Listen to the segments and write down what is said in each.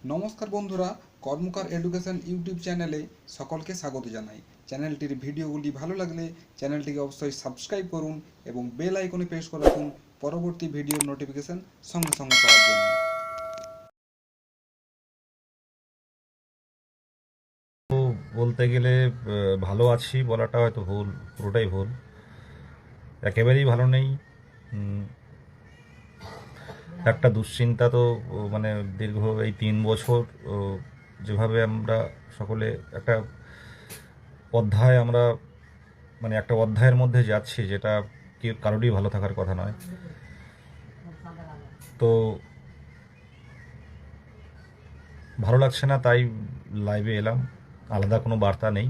নমস্কার বন্ধুরা, কর্মকার education YouTube চ্যানেলে সকলকে স্বাগত জানাই। চ্যানেলটির ভিডিওগুলি ভালো লাগলে চ্যানেলটিকে অবশ্যই সাবস্ক্রাইব করুন এবং বেল আইকনে প্রেস করে রাখুন পরবর্তী ভিডিওর নোটিফিকেশন সঙ্গে সঙ্গে পাওয়ার জন্য। তো বলতে গেলে ভালো আছি বলাটা হয়তো ভুল, পুরোটাই ভুল। একেবারেই ভালো নেই। উম, একটা দুশ্চিন্তা তো মানে দীর্ঘ এই 3 বছর যেভাবে আমরা সকলে একটা অধ্যায় আমরা মানে একটা অধ্যায়ের মধ্যে যাচ্ছি, যেটা কারোরই ভালো থাকার কথা নয়। তো ভালো লাগছে না, তাই লাইভে এলাম। আলাদা কোনো বার্তা নেই,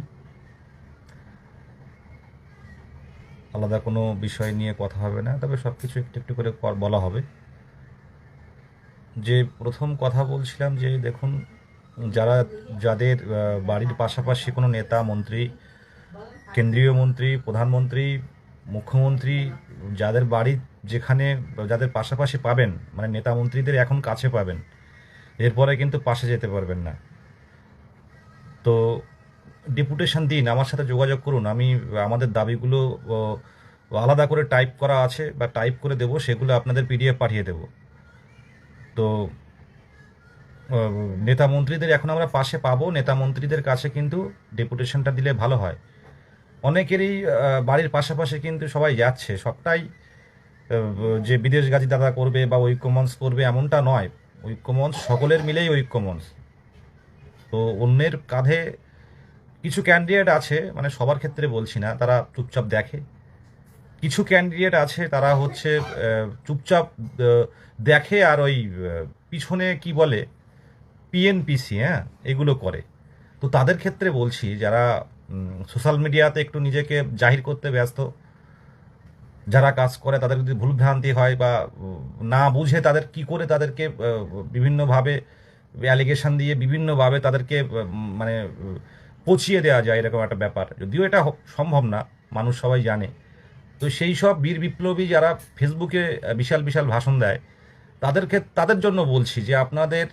আলাদা কোনো বিষয় নিয়ে কথা হবে না, তবে সব কিছু একটু একটু করে বলা হবে। যে প্রথম কথা বলছিলাম যে দেখুন, যাদের বাড়ির পাশাপাশি কোনো নেতা মন্ত্রী, কেন্দ্রীয় মন্ত্রী, প্রধানমন্ত্রী, মুখ্যমন্ত্রী, যাদের বাড়ি যেখানে যাদের পাশাপাশি পাবেন, মানে নেতা মন্ত্রীদের এখন কাছে পাবেন, এরপরে কিন্তু পাশে যেতে পারবেন না। তো ডেপুটেশন দিন, আমার সাথে যোগাযোগ করুন। আমি আমাদের দাবিগুলো আলাদা করে টাইপ করা আছে বা টাইপ করে দেবো, সেগুলো আপনাদের পিডিএফ পাঠিয়ে দেবো। তো নেতা মন্ত্রীদের এখন আমরা পাশে পাবো, নেতা মন্ত্রীদের কাছে কিন্তু ডেপুটেশনটা দিলে ভালো হয়। অনেকেরই বাড়ির পাশাপাশি কিন্তু সবাই যাচ্ছে, সবটাই যে বিদেশ গাজী দাদা করবে বা ঐক্যমঞ্চ করবে এমনটা নয়। ঐক্যমঞ্চ সকলের মিলেই ঐক্যমঞ্চ। তো অন্যের কাঁধে কিছু ক্যান্ডিডেট আছে, মানে সবার ক্ষেত্রে বলছি না, তারা চুপচাপ দেখে। কিছু ক্যান্ডিডেট আছে তারা হচ্ছে চুপচাপ দেখে, আর ওই পিছনে কি বলে পিএনপিসি, হ্যাঁ, এগুলো করে। তো তাদের ক্ষেত্রে বলছি, যারা সোশ্যাল মিডিয়াতে একটু নিজেকে জাহির করতে ব্যস্ত, যারা কাজ করে, তাদের যদি ভুলভ্রান্তি হয় বা না বুঝে তাদের কি করে তাদেরকে বিভিন্নভাবে অ্যালিগেশন দিয়ে বিভিন্নভাবে তাদেরকে মানে পচিয়ে দেওয়া যায়, এরকম একটা ব্যাপার, যদিও এটা সম্ভব না, মানুষ সবাই জানে। তো সেই সব বীর বিপ্লবী যারা ফেসবুকে বিশাল বিশাল ভাষণ দেয়, তাদের জন্য বলছি যে আপনাদের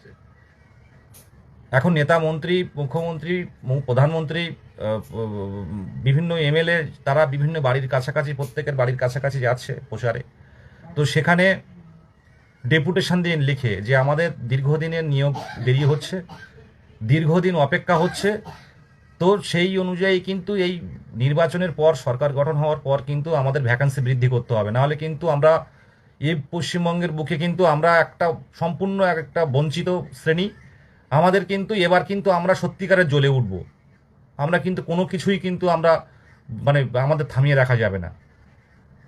এখন নেতা মন্ত্রী, মুখ্যমন্ত্রী, প্রধানমন্ত্রী, বিভিন্ন এমএলএ, তারা বিভিন্ন বাড়ির কাছাকাছি, প্রত্যেকের বাড়ির কাছাকাছি যাচ্ছে প্রচারে। তো সেখানে ডেপুটেশন দিন লিখে যে আমাদের দীর্ঘদিনের নিয়োগ দেরি হচ্ছে, দীর্ঘদিন অপেক্ষা হচ্ছে। তো সেই অনুযায়ী কিন্তু এই নির্বাচনের পর, সরকার গঠন হওয়ার পর কিন্তু আমাদের ভ্যাকান্সি বৃদ্ধি করতে হবে, নাহলে কিন্তু আমরা এই পশ্চিমবঙ্গের বুকে কিন্তু আমরা একটা সম্পূর্ণ একটা বঞ্চিত শ্রেণী। আমাদের কিন্তু এবার কিন্তু আমরা সত্যিকারের জ্বলে উঠব। আমরা কিন্তু কোনো কিছুই কিন্তু আমরা মানে আমাদের থামিয়ে রাখা যাবে না।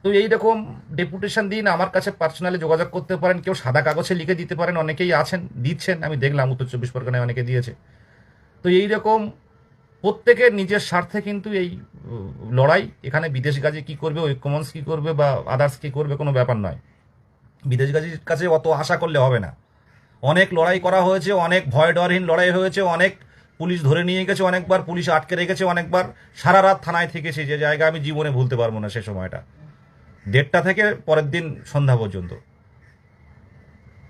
তো এইরকম ডেপুটেশন দিন, আমার কাছে পার্সোনালি যোগাযোগ করতে পারেন, কেউ সাদা কাগজে লিখে দিতে পারেন, অনেকেই আছেন দিচ্ছেন, আমি দেখলাম উত্তর 24 পরগনায় অনেকে দিয়েছে। তো এইরকম প্রত্যেকের নিজের স্বার্থে কিন্তু এই লড়াই। এখানে বিদেশ গাজী কী করবে, ঐক্যমঞ্চ কী করবে বা আদার্স কী করবে কোনো ব্যাপার নয়। বিদেশ গাজীর কাছে অত আশা করলে হবে না। অনেক লড়াই করা হয়েছে, অনেক ভয় ডরহীন লড়াই হয়েছে, অনেক পুলিশ ধরে নিয়ে গেছে, অনেকবার পুলিশ আটকে রেখেছে, অনেকবার সারা রাত থানায় থেকেছি, যে জায়গা আমি জীবনে ভুলতে পারবো না সে সময়টা, 1:30 থেকে পরের দিন সন্ধ্যা পর্যন্ত।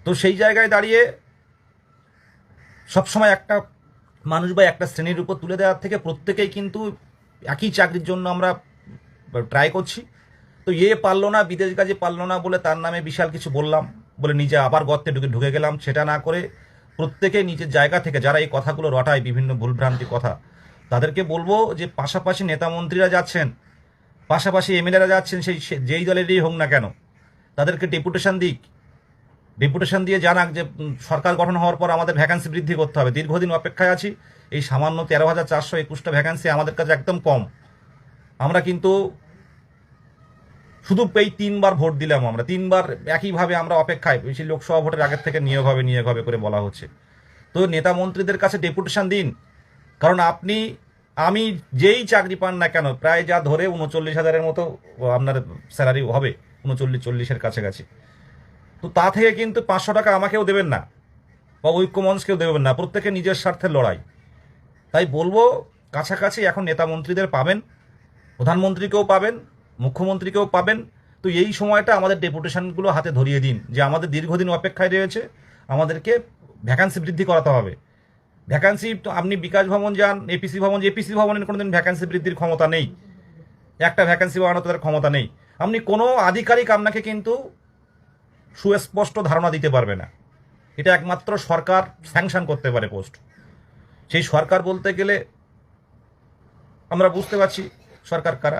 তো সেই জায়গায় দাঁড়িয়ে সবসময় একটা মানুষ বা একটা শ্রেণীর উপর তুলে দেওয়ার থেকে প্রত্যেকেই কিন্তু একই চাকরির জন্য আমরা ট্রাই করছি। তো পারলো না, বিদেশ গাজী পারলো না বলে তার নামে বিশাল কিছু বললাম বলে নিজে আবার গর্তে ঢুকে গেলাম, সেটা না করে প্রত্যেকে নিজের জায়গা থেকে যারা এই কথাগুলো রটায়, বিভিন্ন ভুলভ্রান্তি কথা, তাদেরকে বলবো যে পাশাপাশি নেতা মন্ত্রীরা যাচ্ছেন, পাশাপাশি এমএলএরা যাচ্ছেন, যেই দলেরই হোক না কেন, তাদেরকে ডেপুটেশন দিক। ডেপুটেশন দিয়ে জানাক যে সরকার গঠন হওয়ার পর আমাদের ভ্যাকান্সি বৃদ্ধি করতে হবে, দীর্ঘদিন অপেক্ষায় আছি, এই সামান্য 13,421টা ভ্যাকান্সি আমাদের কাছে একদম কম। আমরা কিন্তু শুধু এই 3বার ভোট দিলাম, আমরা 3বার একইভাবে আমরা অপেক্ষায়, সেই লোকসভা ভোটের আগের থেকে নিয়োগ হবে করে বলা হচ্ছে। তো নেতা মন্ত্রীদের কাছে ডেপুটেশন দিন, কারণ আপনি আমি যেই চাকরি পান না কেন, প্রায় যা ধরে 39,000-এর মতো আপনার স্যালারি হবে, 39-40-এর কাছাকাছি। তো তা থেকে কিন্তু 500 টাকা আমাকেও দেবেন না বা ঐক্যমঞ্চকেও দেবেন না, প্রত্যেকে নিজের স্বার্থের লড়াই। তাই বলবো, কাছাকাছি এখন নেতা মন্ত্রীদের পাবেন, প্রধানমন্ত্রীকেও পাবেন, মুখ্যমন্ত্রীকেও পাবেন। তো এই সময়টা আমাদের ডেপুটেশনগুলো হাতে ধরিয়ে দিন, যে আমাদের দীর্ঘদিন অপেক্ষায় রয়েছে, আমাদেরকে ভ্যাকান্সি বৃদ্ধি করাতে হবে। ভ্যাকান্সি তো আপনি বিকাশ ভবন যান, এপিসি ভবন, এপিসি ভবনের কোনোদিন ভ্যাকান্সি বৃদ্ধির ক্ষমতা নেই, একটা ভ্যাকান্সি বাড়ানোর তাদের ক্ষমতা নেই। আপনি কোনো আধিকারিক আপনাকে কিন্তু সুস্পষ্ট ধারণা দিতে পারবে না। এটা একমাত্র সরকার স্যাংশন করতে পারে পোস্ট। সেই সরকার বলতে গেলে আমরা বুঝতে পারছি সরকার কারা,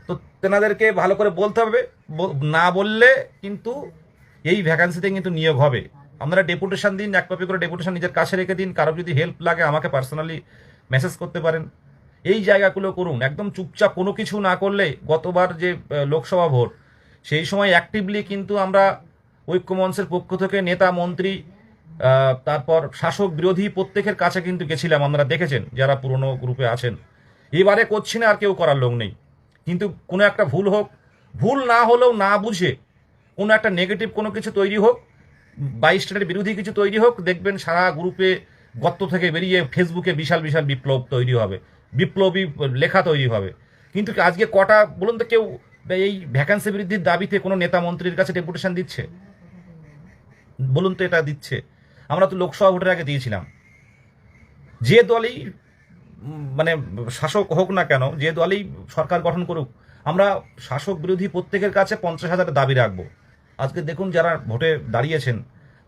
তো তেনাদেরকে ভালো করে বলতে হবে। না বললে কিন্তু এই ভ্যাকান্সিতে কিন্তু নিয়োগ হবে। আপনারা ডেপুটেশন দিন, এক কপি করে ডেপুটেশন নিজের কাছে রেখে দিন। কারো যদি হেল্প লাগে আমাকে পার্সোনালি মেসেজ করতে পারেন। এই জায়গাগুলো করুন, একদম চুপচাপ কোনো কিছু না করলে। গতবার যে লোকসভা ভোট, সেই সময় অ্যাক্টিভলি কিন্তু আমরা ঐক্যমঞ্চের পক্ষ থেকে নেতা মন্ত্রী, তারপর শাসক বিরোধী প্রত্যেকের কাছে কিন্তু গেছিলাম। আপনারা দেখেছেন যারা পুরনো গ্রুপে আছেন। এবারে করছি না, আর কেউ করার লোক নেই। কিন্তু কোনো একটা ভুল হোক, ভুল না হলেও না বুঝে কোনো একটা নেগেটিভ কোনো কিছু তৈরি হোক, 22 স্টেটের বিরোধী কিছু তৈরি হোক, দেখবেন সারা গ্রুপে গর্ত থেকে বেরিয়ে ফেসবুকে বিশাল বিশাল বিপ্লব তৈরি হবে, বিপ্লবী লেখা তৈরি হবে। কিন্তু আজকে কটা বলুন তো কেউ এই ভ্যাকান্সি বৃদ্ধির দাবিতে কোনো নেতা মন্ত্রীর কাছে ডেপুটেশন দিচ্ছে? বলুন তো এটা দিচ্ছে? আমরা তো লোকসভা ভোটের আগে দিয়েছিলাম। যে দলই মানে শাসক হোক না কেন, যে দলই সরকার গঠন করুক, আমরা শাসক বিরোধী প্রত্যেকের কাছে 50,000 দাবি রাখবো। আজকে দেখুন যারা ভোটে দাঁড়িয়েছেন,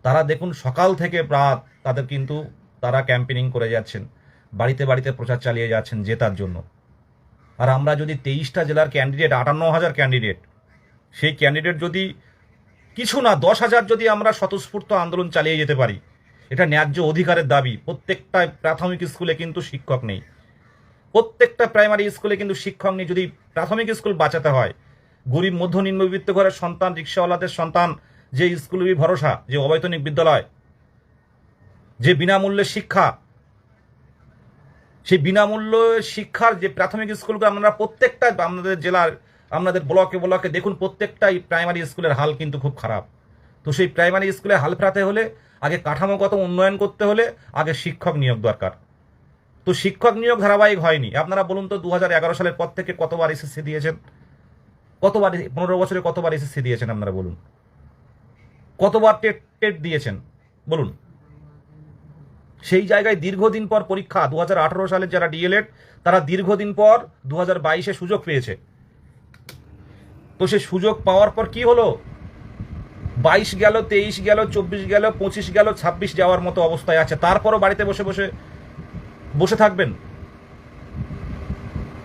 তারা দেখুন সকাল থেকে রাত তাদের কিন্তু তারা ক্যাম্পেনিং করে যাচ্ছেন, বাড়িতে বাড়িতে প্রচার চালিয়ে যাচ্ছেন জেতার জন্য। আর আমরা যদি 23টা জেলার ক্যান্ডিডেট, 58,000 ক্যান্ডিডেট, সেই ক্যান্ডিডেট যদি কিছু না 10,000 যদি আমরা স্বতঃস্ফূর্ত আন্দোলন চালিয়ে যেতে পারি, এটা ন্যায্য অধিকারের দাবি। প্রত্যেকটা প্রাথমিক স্কুলে কিন্তু শিক্ষক নেই, প্রত্যেকটা প্রাইমারি স্কুলে কিন্তু শিক্ষক নেই। যদি প্রাথমিক স্কুল বাঁচাতে হয়, গরিব মধ্য নিম্নবিত্ত ঘরের সন্তান, রিক্সাওয়ালাদের সন্তান, যে স্কুলেরই ভরসা, যে অবৈতনিক বিদ্যালয়, যে বিনামূল্যে শিক্ষা, সেই বিনামূল্য শিক্ষার যে প্রাথমিক স্কুলগুলো আমরা প্রত্যেকটা আমাদের জেলার, আপনাদের ব্লকে ব্লকে দেখুন প্রত্যেকটাই প্রাইমারি স্কুলের হাল কিন্তু খুব খারাপ। তো সেই প্রাইমারি স্কুলে হাল ফেরাতে হলে আগে কাঠামোগত উন্নয়ন করতে হলে আগে শিক্ষক নিয়োগ দরকার। তো শিক্ষক নিয়োগ ধারাবাহিক হয়নি। আপনারা বলুন তো 2011 সালের পর থেকে কতবার এসএসসি দিয়েছেন? কতবার 15 বছরে কতবার এসএসসি দিয়েছেন? আপনারা বলুন কতবার টেট দিয়েছেন বলুন? সেই জায়গায় দীর্ঘদিন পর পরীক্ষা। 2018 সালের যারা ডিএলএড, তারা দীর্ঘদিন পর 2022-এ সুযোগ পেয়েছে। তো সে সুযোগ পাওয়ার পর কি হলো? 22 গেল, 23 গেল, 24 গেল, 25 গেল, 26 যাওয়ার মতো অবস্থায় আছে। তারপরও বাড়িতে বসে বসে বসে থাকবেন?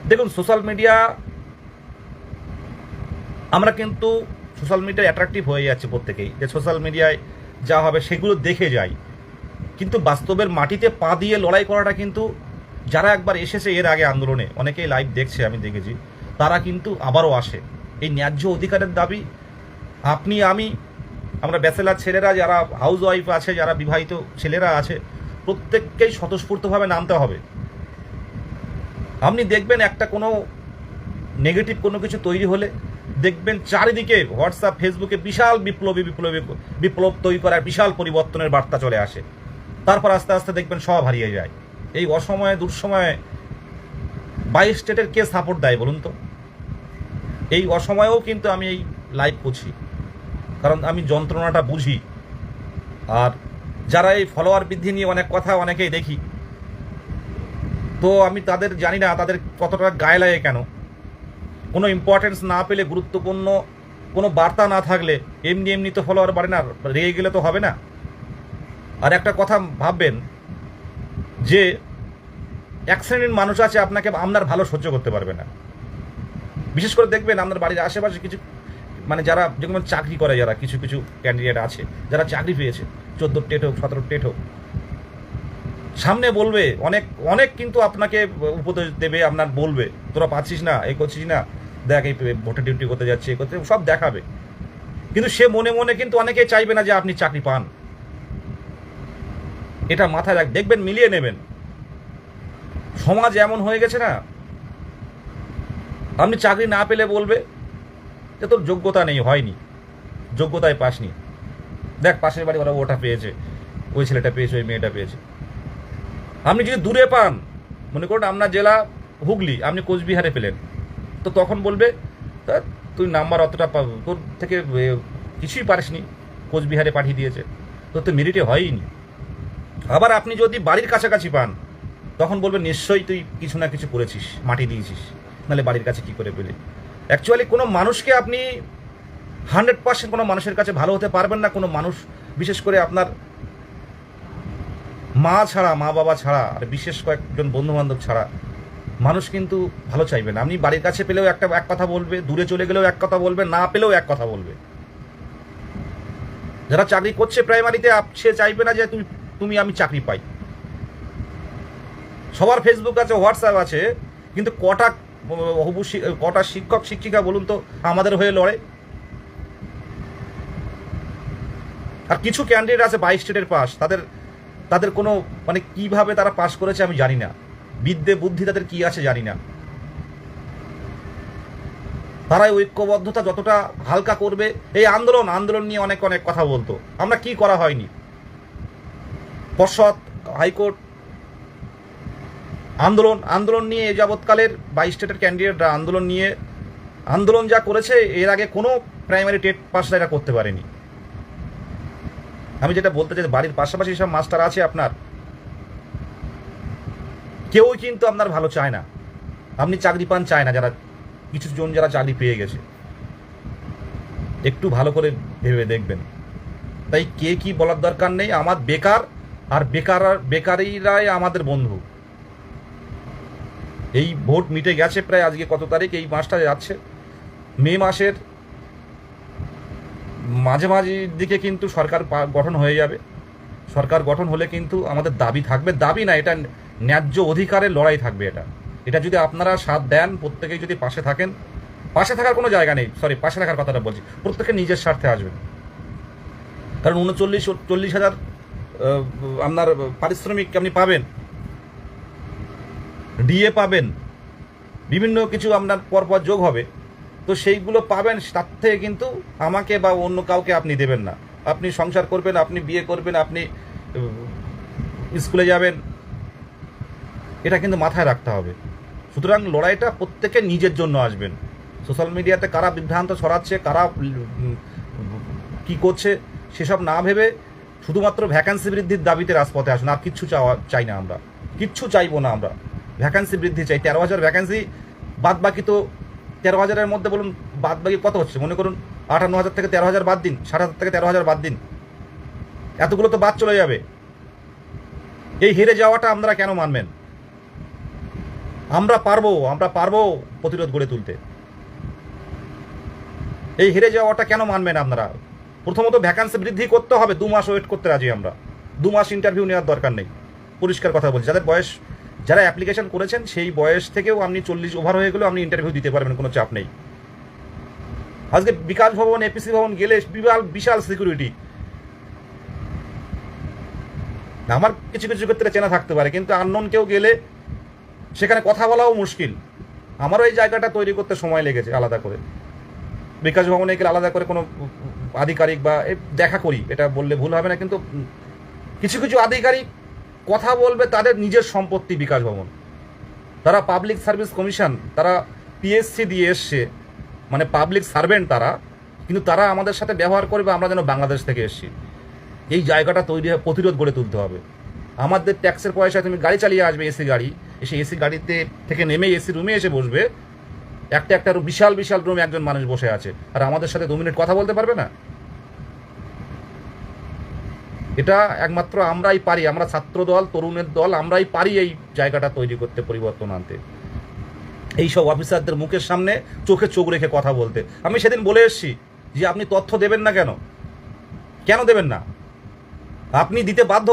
দেখুন সোশ্যাল মিডিয়া, আমরা কিন্তু সোশ্যাল মিডিয়ায় অ্যাট্রাকটিভ হয়ে যাচ্ছে প্রত্যেকেই, যে সোশ্যাল মিডিয়ায় যা হবে সেগুলো দেখে যাই। কিন্তু বাস্তবের মাটিতে পা দিয়ে লড়াই করাটা কিন্তু, যারা একবার এসেছে এর আগে আন্দোলনে, অনেকেই লাইভ দেখছে, আমি দেখেছি, তারা কিন্তু আবারও আসে। এই ন্যায্য অধিকারের দাবি আপনি আমি, আমরা ব্যাচেলার ছেলেরা, যারা হাউস ওয়াইফ আছে, যারা বিবাহিত ছেলেরা আছে, প্রত্যেককেই স্বতঃস্ফূর্তভাবে নামতে হবে। আপনি দেখবেন একটা কোনো নেগেটিভ কোনো কিছু তৈরি হলে দেখবেন চারিদিকে হোয়াটসঅ্যাপ, ফেসবুকে বিশাল বিপ্লব তৈরি করার বিশাল পরিবর্তনের বার্তা চলে আসে। তারপর আস্তে আস্তে দেখবেন সব হারিয়ে যায়। এই অসময়ে দুঃসময়ে 22 স্টেটের কে সাপোর্ট দেয় বলুন তো? এই অসময়েও কিন্তু আমি এই লাইভ করছি, কারণ আমি যন্ত্রণাটা বুঝি। আর যারা এই ফলোয়ার বৃদ্ধি নিয়ে অনেক কথা অনেকেই দেখি, তো আমি তাদের জানি না তাদের কতটা গায়ে লাগে কেন। কোনো ইম্পর্টেন্স না পেলে, গুরুত্বপূর্ণ কোনো বার্তা না থাকলে এমনি এমনি তো ফলোয়ার বাড়ে না, রেগে গেলে তো হবে না। আর একটা কথা ভাববেন যে এক শ্রেণীর মানুষ আছে আপনাকে, আপনার ভালো সহ্য করতে পারবে না। বিশেষ করে দেখবেন আপনার বাড়ির আশেপাশে কিছু, মানে যারা যেমন চাকরি করে, যারা কিছু কিছু ক্যান্ডিডেট আছে যারা চাকরি পেয়েছে, 14 টেট হোক, 17 টেট হোক, সামনে বলবে অনেক অনেক, কিন্তু আপনাকে উপদেশ দেবে, আপনার বলবে তোরা পাচ্ছিস না, এই করছিস না, দেখ এই ভোটে ডিউটি করতে যাচ্ছে, এই করতে, সব দেখাবে। কিন্তু সে মনে মনে কিন্তু অনেকেই চাইবে না যে আপনি চাকরি পান। এটা মাথায় দেখবেন, মিলিয়ে নেবেন। সমাজ এমন হয়ে গেছে না, আপনি চাকরি না পেলে বলবে যে তোর যোগ্যতা নেই, হয়নি, যোগ্যতায় পাসনি, দেখ পাশের বাড়ি ওরা ওটা পেয়েছে, ওই ছেলেটা পেয়েছে, ওই মেয়েটা পেয়েছে। আপনি যদি দূরে পান, মনে করুন আপনার জেলা হুগলি, আপনি কোচবিহারে পেলেন, তো তখন বলবে তুই নাম্বার অতটা তোর থেকে কিছুই পারিসনি, কোচবিহারে পাঠিয়ে দিয়েছে, তোর তো মেরিটে হয়নি। আবার আপনি যদি বাড়ির কাছাকাছি পান তখন বলবেন নিশ্চয়ই তুই কিছু না কিছু করেছিস, মাটি দিয়েছিস, নাহলে বাড়ির কাছে কি করে পেলে। অ্যাকচুয়ালি কোনো মানুষকে আপনি 100% কোনো মানুষের কাছে ভালো হতে পারবেন না। কোনো মানুষ, বিশেষ করে আপনার মা ছাড়া, মা বাবা ছাড়া, আর বিশেষ কয়েকজন বন্ধু বান্ধব ছাড়া মানুষ কিন্তু ভালো চাইবে না। আপনি বাড়ির কাছে পেলেও এক কথা বলবে, দূরে চলে গেলেও এক কথা বলবে, না পেলেও এক কথা বলবে। যারা চাকরি করছে প্রাইমারিতে, সে চাইবে না যে আমি চাকরি পাই। সবার ফেসবুক আছে, হোয়াটসঅ্যাপ আছে, কিন্তু কটা শিক্ষক শিক্ষিকা বলুন তো আমাদের হয়ে লড়ে? আর কিছু ক্যান্ডিডেট আছে 22 স্টেটের পাস, তাদের কোনো মানে কিভাবে তারা পাস করেছে আমি জানি না, বিদ্যে বুদ্ধি তাদের কি আছে জানি না। তারা ঐক্যবদ্ধতা যতটা হালকা করবে, এই আন্দোলন নিয়ে অনেক কথা বলতো, আমরা কি করা হয়নি। পর্ষদ, হাইকোর্ট, আন্দোলন নিয়ে এ যাবৎকালের 22 স্টেটের ক্যান্ডিডেটরা আন্দোলন যা করেছে, এর আগে কোনো প্রাইমারি টেট পাসরা এরা করতে পারেনি। আমি যেটা বলতে চাই, বাড়ির পাশাপাশি সব মাস্টার আছে আপনার, কেউই কিন্তু আপনার ভালো চায় না, আপনি চাকরি পান চায় না। কিছু জন যারা চাকরি পেয়ে গেছে, একটু ভালো করে ভেবে দেখবেন। তাই কে কি বলার দরকার নেই। আমার বেকারিরাই আমাদের বন্ধু। এই ভোট মিটে গেছে প্রায়, আজকে কত তারিখ, এই মাসটা যাচ্ছে, মে মাসের মাঝে দিকে কিন্তু সরকার গঠন হয়ে যাবে। সরকার গঠন হলে কিন্তু আমাদের দাবি থাকবে, দাবি না, এটা ন্যায্য অধিকারের লড়াই থাকবে। এটা যদি আপনারা সাথ দেন, প্রত্যেকেই যদি পাশে থাকেন, পাশে থাকার কোনো জায়গা নেই, পাশে থাকার কথাটা বলছি, প্রত্যেকে নিজের স্বার্থে আসবেন। কারণ 39-40 হাজার আপনার পারিশ্রমিক আপনি পাবেন, ডিএ পাবেন, বিভিন্ন কিছু আপনার পরপর যোগ হবে, তো সেইগুলো পাবেন। তার থেকে কিন্তু আমাকে বা অন্য কাউকে আপনি দেবেন না। আপনি সংসার করবেন, আপনি বিয়ে করবেন, আপনি স্কুলে যাবেন, এটা কিন্তু মাথায় রাখতে হবে। সুতরাং লড়াইটা প্রত্যেকে নিজের জন্য আসবেন। সোশ্যাল মিডিয়াতে কারা বিভ্রান্ত ছড়াচ্ছে, কারা কি করছে, সেসব না ভেবে শুধুমাত্র ভ্যাকান্সি বৃদ্ধির দাবিতে রাজপথে আসুন। আর কিচ্ছু চাই না, আমরা কিচ্ছু চাইবো না। আমরা ভ্যাকান্সি বৃদ্ধি চাই। 13,000 ভ্যাকান্সি, বাদ বাকি তো 13,000-এর মধ্যে বলুন বাদ বাকি কত হচ্ছে, মনে করুন 58,000 থেকে 13,000 বাদ দিন, 60,000 থেকে 13,000 বাদ দিন, এতগুলো তো বাদ চলে যাবে। এই হেরে যাওয়াটা আপনারা কেন মানবেন? আমরা পারবো প্রতিরোধ গড়ে তুলতে। এই হেরে যাওয়াটা কেন মানবেন আপনারা? প্রথমত ভ্যাকান্সি বৃদ্ধি করতে হবে, 2 মাস ওয়েট করতে রাজি আমরা, 2 মাস ইন্টারভিউ নেওয়ার দরকার নেই। পরিষ্কার কথা বলছি, যারা অ্যাপ্লিকেশন করেছেন সেই বয়স থেকেও আপনি 40 ওভার হয়ে গেলেও আপনি ইন্টারভিউ দিতে পারবেন, কোনো চাপ নেই। আজকে বিকাশ ভবন, এপিসি ভবন গেলে বিশাল সিকিউরিটি। আমার কিছু ক্ষেত্রে চেনা থাকতে পারে, কিন্তু আননোন কেউ গেলে সেখানে কথা বলাও মুশকিল। আমারও এই জায়গাটা তৈরি করতে সময় লেগেছে আলাদা করে। বিকাশ ভবনে গেলে আলাদা করে কোনো আধিকারিক বা দেখা করি, এটা বললে ভুল হবে না, কিন্তু কিছু আধিকারিক কথা বলবে তাদের নিজের সম্পত্তি বিকাশ ভবন, তারা পাবলিক সার্ভিস কমিশন, তারা পিএসসি দিয়ে এসছে, মানে পাবলিক সার্ভেন্ট তারা, কিন্তু তারা আমাদের সাথে ব্যবহার করবে আমরা যেন বাংলাদেশ থেকে এসছি। এই জায়গাটা তৈরি প্রতিরোধ গড়ে তুলতে হবে। আমাদের ট্যাক্সের পয়সায় তুমি গাড়ি চালিয়ে আসবে, এসি গাড়ি, এসে এসি গাড়িতে থেকে নেমে এসি রুমে এসে বসবে, একটা বিশাল রুমে একজন মানুষ বসে আছে, আর আমাদের সাথে 2 মিনিট কথা বলতে পারবে না। এটা একমাত্র আমরাই পারি, আমরা ছাত্র দল, তরুণের দল, আমরাই পারি এই জায়গাটা তৈরি করতে, পরিবর্তন আনতে। এইসব অফিসারদের মুখের সামনে চোখে চোখ রেখে কথা বলতে। আমি সেদিন বলে এসেছি যে আপনি তথ্য দেবেন না, কেন দেবেন না? আপনি দিতে বাধ্য,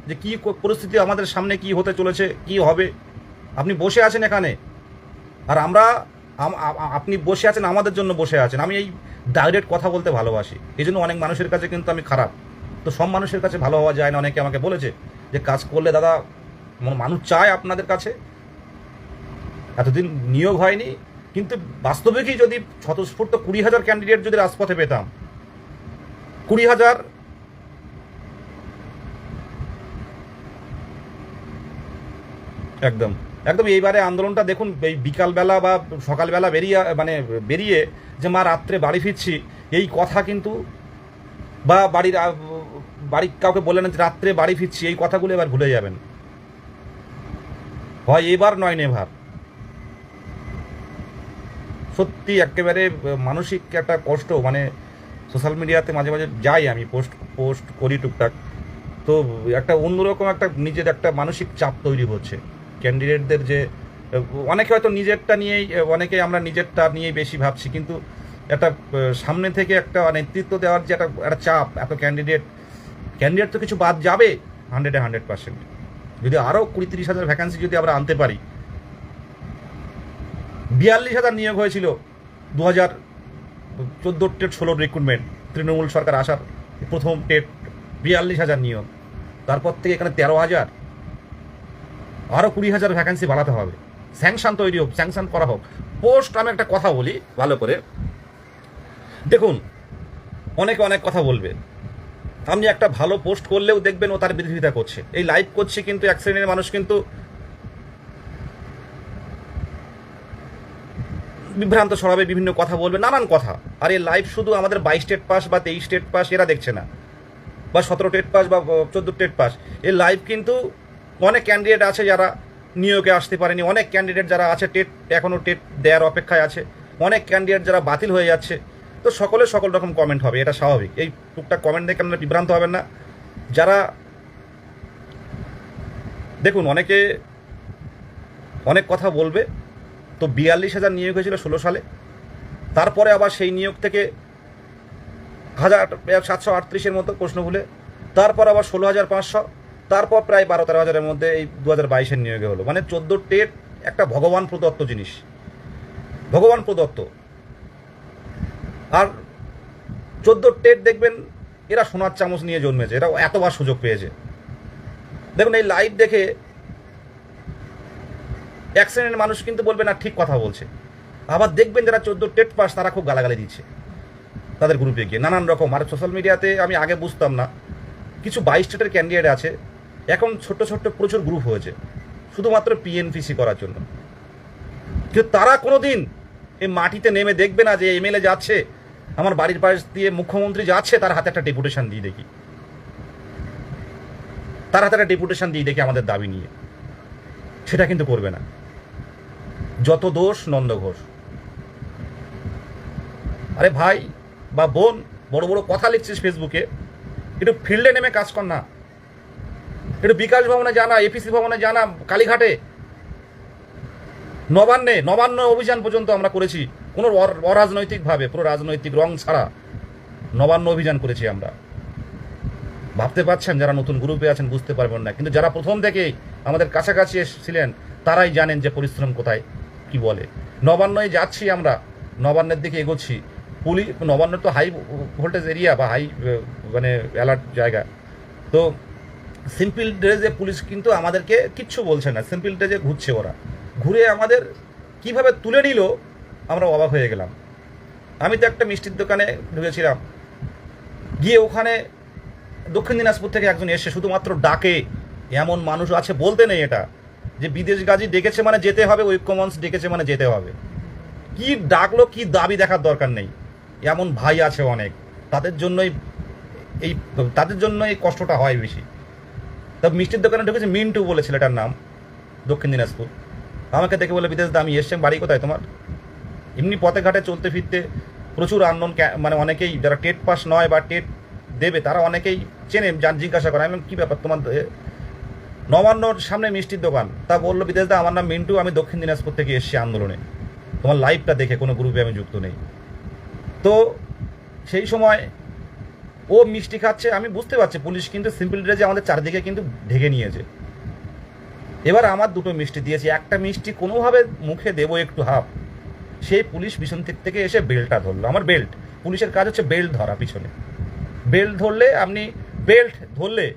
যে কি পরিস্থিতি আমাদের সামনে, কি হতে চলেছে, কি হবে। আপনি বসে আছেন এখানে, আর আপনি বসে আছেন আমাদের জন্য বসে আছেন। আমি এই ডাইরেক্ট কথা বলতে ভালোবাসি, এই জন্য অনেক মানুষের কাছে কিন্তু আমি খারাপ, তো সব মানুষের কাছে ভালো হওয়া যায় না। অনেকে আমাকে বলেছে যে কাজ করলে দাদা মানুষ চায় আপনাদের কাছে, এতদিন নিয়োগ হয়নি, কিন্তু বাস্তবিকই যদি স্বতঃস্ফূর্ত 20,000 ক্যান্ডিডেট যদি রাজপথে পেতাম, 20,000, একদম এইবারে আন্দোলনটা দেখুন, এই বিকালবেলা বা সকালবেলা বেরিয়ে যে মা রাত্রে বাড়ি ফিরছি, এই কথা কিন্তু, বা বাড়ি কাউকে বললেন যে রাত্রে বাড়ি ফিরছি, এই কথাগুলো এবার ভুলে যাবেন। হয় এবার নয় নেভার। সত্যি একেবারে মানসিক একটা কষ্ট, মানে সোশ্যাল মিডিয়াতে মাঝে মাঝে যাই, আমি পোস্ট করি টুকটাক, তো একটা অন্যরকম একটা নিজের একটা মানসিক চাপ তৈরি হচ্ছে ক্যান্ডিডেটদের। যে অনেকে হয়তো নিজেরটা নিয়েই, অনেকে আমরা নিজেরটা নিয়েই বেশি ভাবছি, কিন্তু একটা সামনে থেকে একটা নেতৃত্ব দেওয়ার যে একটা চাপ, এত ক্যান্ডিডেট তো কিছু বাদ যাবে 100%। যদি আরও 20-30 হাজার ভ্যাকান্সি যদি আমরা আনতে পারি, 42,000 নিয়োগ হয়েছিল 2014 টেট 16 রিক্রুটমেন্ট, তৃণমূল সরকার আসার প্রথম টেট 42,000 নিয়োগ, তারপর থেকে এখানে 13,000, আরও 20,000 ভ্যাকান্সি বাড়াতে হবে। স্যাংশন তৈরি হোক, স্যাংশন করা হোক। পোস্ট, আমি একটা কথা বলি ভালো করে দেখুন, অনেকে অনেক কথা বলবে, আপনি একটা ভালো পোস্ট করলেও দেখবেন ও তার বিরোধিতা করছে। এই লাইভ করছে কিন্তু এক শ্রেণীর মানুষ কিন্তু বিভ্রান্ত ছড়াবে, বিভিন্ন কথা বলবে, নানান কথা। আর এই লাইভ শুধু আমাদের 22 টেট পাস বা 23 টেট পাস এরা দেখছে না, বা 17 টেট পাস বা 14 টেট পাস। এই লাইভ কিন্তু অনেক ক্যান্ডিডেট আছে যারা নিয়োগে আসতে পারেনি, অনেক ক্যান্ডিডেট যারা আছে টেট এখনও টেট দেওয়ার অপেক্ষায় আছে, অনেক ক্যান্ডিডেট যারা বাতিল হয়ে যাচ্ছে। তো সকলে সকল রকম কমেন্ট হবে, এটা স্বাভাবিক। এই টুকটাক কমেন্ট দেখে আপনারা বিভ্রান্ত হবেন না। যারা দেখুন, অনেকে অনেক কথা বলবে। তো 42,000 নিয়োগ হয়েছিল 16 সালে, তারপরে আবার সেই নিয়োগ থেকে 738-এর মতো প্রশ্ন ভুলে, তারপর আবার 16,500, তারপর প্রায় 12-13,000-এর মধ্যে এই 2022-এর নিয়োগে হলো। মানে 14 টেট একটা ভগবান প্রদত্ত জিনিস, ভগবান প্রদত্ত। আর 14 টেট দেখবেন এরা সোনার চামচ নিয়ে জন্মেছে, এরা এতবার সুযোগ পেয়েছে। দেখুন, এই লাইভ দেখে এক শ্রেণীর মানুষ কিন্তু বলবে না ঠিক কথা বলছে, আবার দেখবেন যারা 14 টেট পাস তারা খুব গালাগালি দিচ্ছে তাদের গ্রুপে গিয়ে নানান রকম। আর সোশ্যাল মিডিয়াতে আমি আগে বুঝতাম না, কিছু 22 টেটের ক্যান্ডিডেট আছে, এখন ছোট্ট ছোট্ট প্রচুর গ্রুপ হয়েছে শুধুমাত্র পিএনপিসি করার জন্য। কিন্তু তারা কোনোদিন এই মাটিতে নেমে দেখবে না যে এমএলএ যাচ্ছে, আমার বাড়ির পাশ দিয়ে মুখ্যমন্ত্রী যাচ্ছে, তার হাতে একটা ডেপুটেশন দিয়ে দেখি, তার হাতে একটা ডেপুটেশন দিয়ে দেখি আমাদের দাবি নিয়ে। সেটা কিন্তু করবে না। যত দোষ নন্দ ঘোষ। আরে ভাই বা বোন, বড় বড় কথা লিখছিস ফেসবুকে, একটু ফিল্ডে নেমে কাজ কর না, একটু বিকাশ ভবনে জানা, এপিসি ভবনে জানা, কালীঘাটে, নবান্ন অভিযান পর্যন্ত আমরা করেছি, কোনো অরাজনৈতিকভাবে, পুরো রাজনৈতিক রং ছাড়া নবান্ন অভিযান করেছি আমরা। ভাবতে পারছেন, যারা নতুন গ্রুপে আছেন বুঝতে পারবেন না, কিন্তু যারা প্রথম থেকে আমাদের কাছাকাছি এসেছিলেন তারাই জানেন যে পরিশ্রম কোথায়, কি বলে। নবান্নয় যাচ্ছি আমরা, নবান্নের দিকে এগোচ্ছি। নবান্ন তো হাই ভোল্টেজ এরিয়া বা হাই মানে অ্যালার্ট জায়গা। তো সিম্পল ড্রেসে পুলিশ কিন্তু আমাদেরকে কিচ্ছু বলছে না, সিম্পল ড্রেসে ঘুরছে ওরা, ঘুরে আমাদের কিভাবে তুলে নিল আমরা অবাক হয়ে গেলাম। আমি তো একটা মিষ্টির দোকানে ঢুকেছিলাম, গিয়ে ওখানে দক্ষিণ দিনাজপুর থেকে একজন এসে শুধুমাত্র ডাকে, এমন মানুষ আছে বলতে নেই এটা, যে বিদেশ গাজী ডেকেছে মানে যেতে হবে, ঐক্যমঞ্চ ডেকেছে মানে যেতে হবে। কি ডাকলো, কি দাবি দেখার দরকার নেই, এমন ভাই আছে অনেক, তাদের জন্যই এই কষ্টটা হয় বেশি। তা মিষ্টির দোকানে ঢুকেছে, মিন্টু বলে ছেলেটার নাম, দক্ষিণ দিনাজপুর। আমাকে দেখে বলে, বিদেশ দা আমি এসছি, বাড়ি কোথায় তোমার? এমনি পথে ঘাটে চলতে ফিরতে প্রচুর আননোন, মানে অনেকেই যারা টেট পাস নয় বা টেট দেবে তারা অনেকেই চেনে, যান জিজ্ঞাসা করে, আমি কী ব্যাপার তোমার নবান্নর সামনে মিষ্টির দোকান? তা বললো, বিদেশ দা আমার নাম মিন্টু, আমি দক্ষিণ দিনাজপুর থেকে এসছি আন্দোলনে, তোমার লাইভটা দেখে, কোনো গ্রুপে আমি যুক্ত নেই। তো সেই সময় ও মিষ্টি খাচ্ছে, আমি বুঝতে পারছি পুলিশ কিন্তু সিম্পল ড্রেসে আমাদের চারদিকে কিন্তু ঢেকে নিয়েছে। এবার আমার দুটো মিষ্টি দিয়েছি, একটা মিষ্টি কোনোভাবে মুখে দেবো একটু হাফ, সেই পুলিশ পিছন থেকে এসে বেল্টটা ধরলো, আমার বেল্ট। পুলিশের কাজ হচ্ছে বেল্ট ধরা, পিছনে বেল্ট ধরলে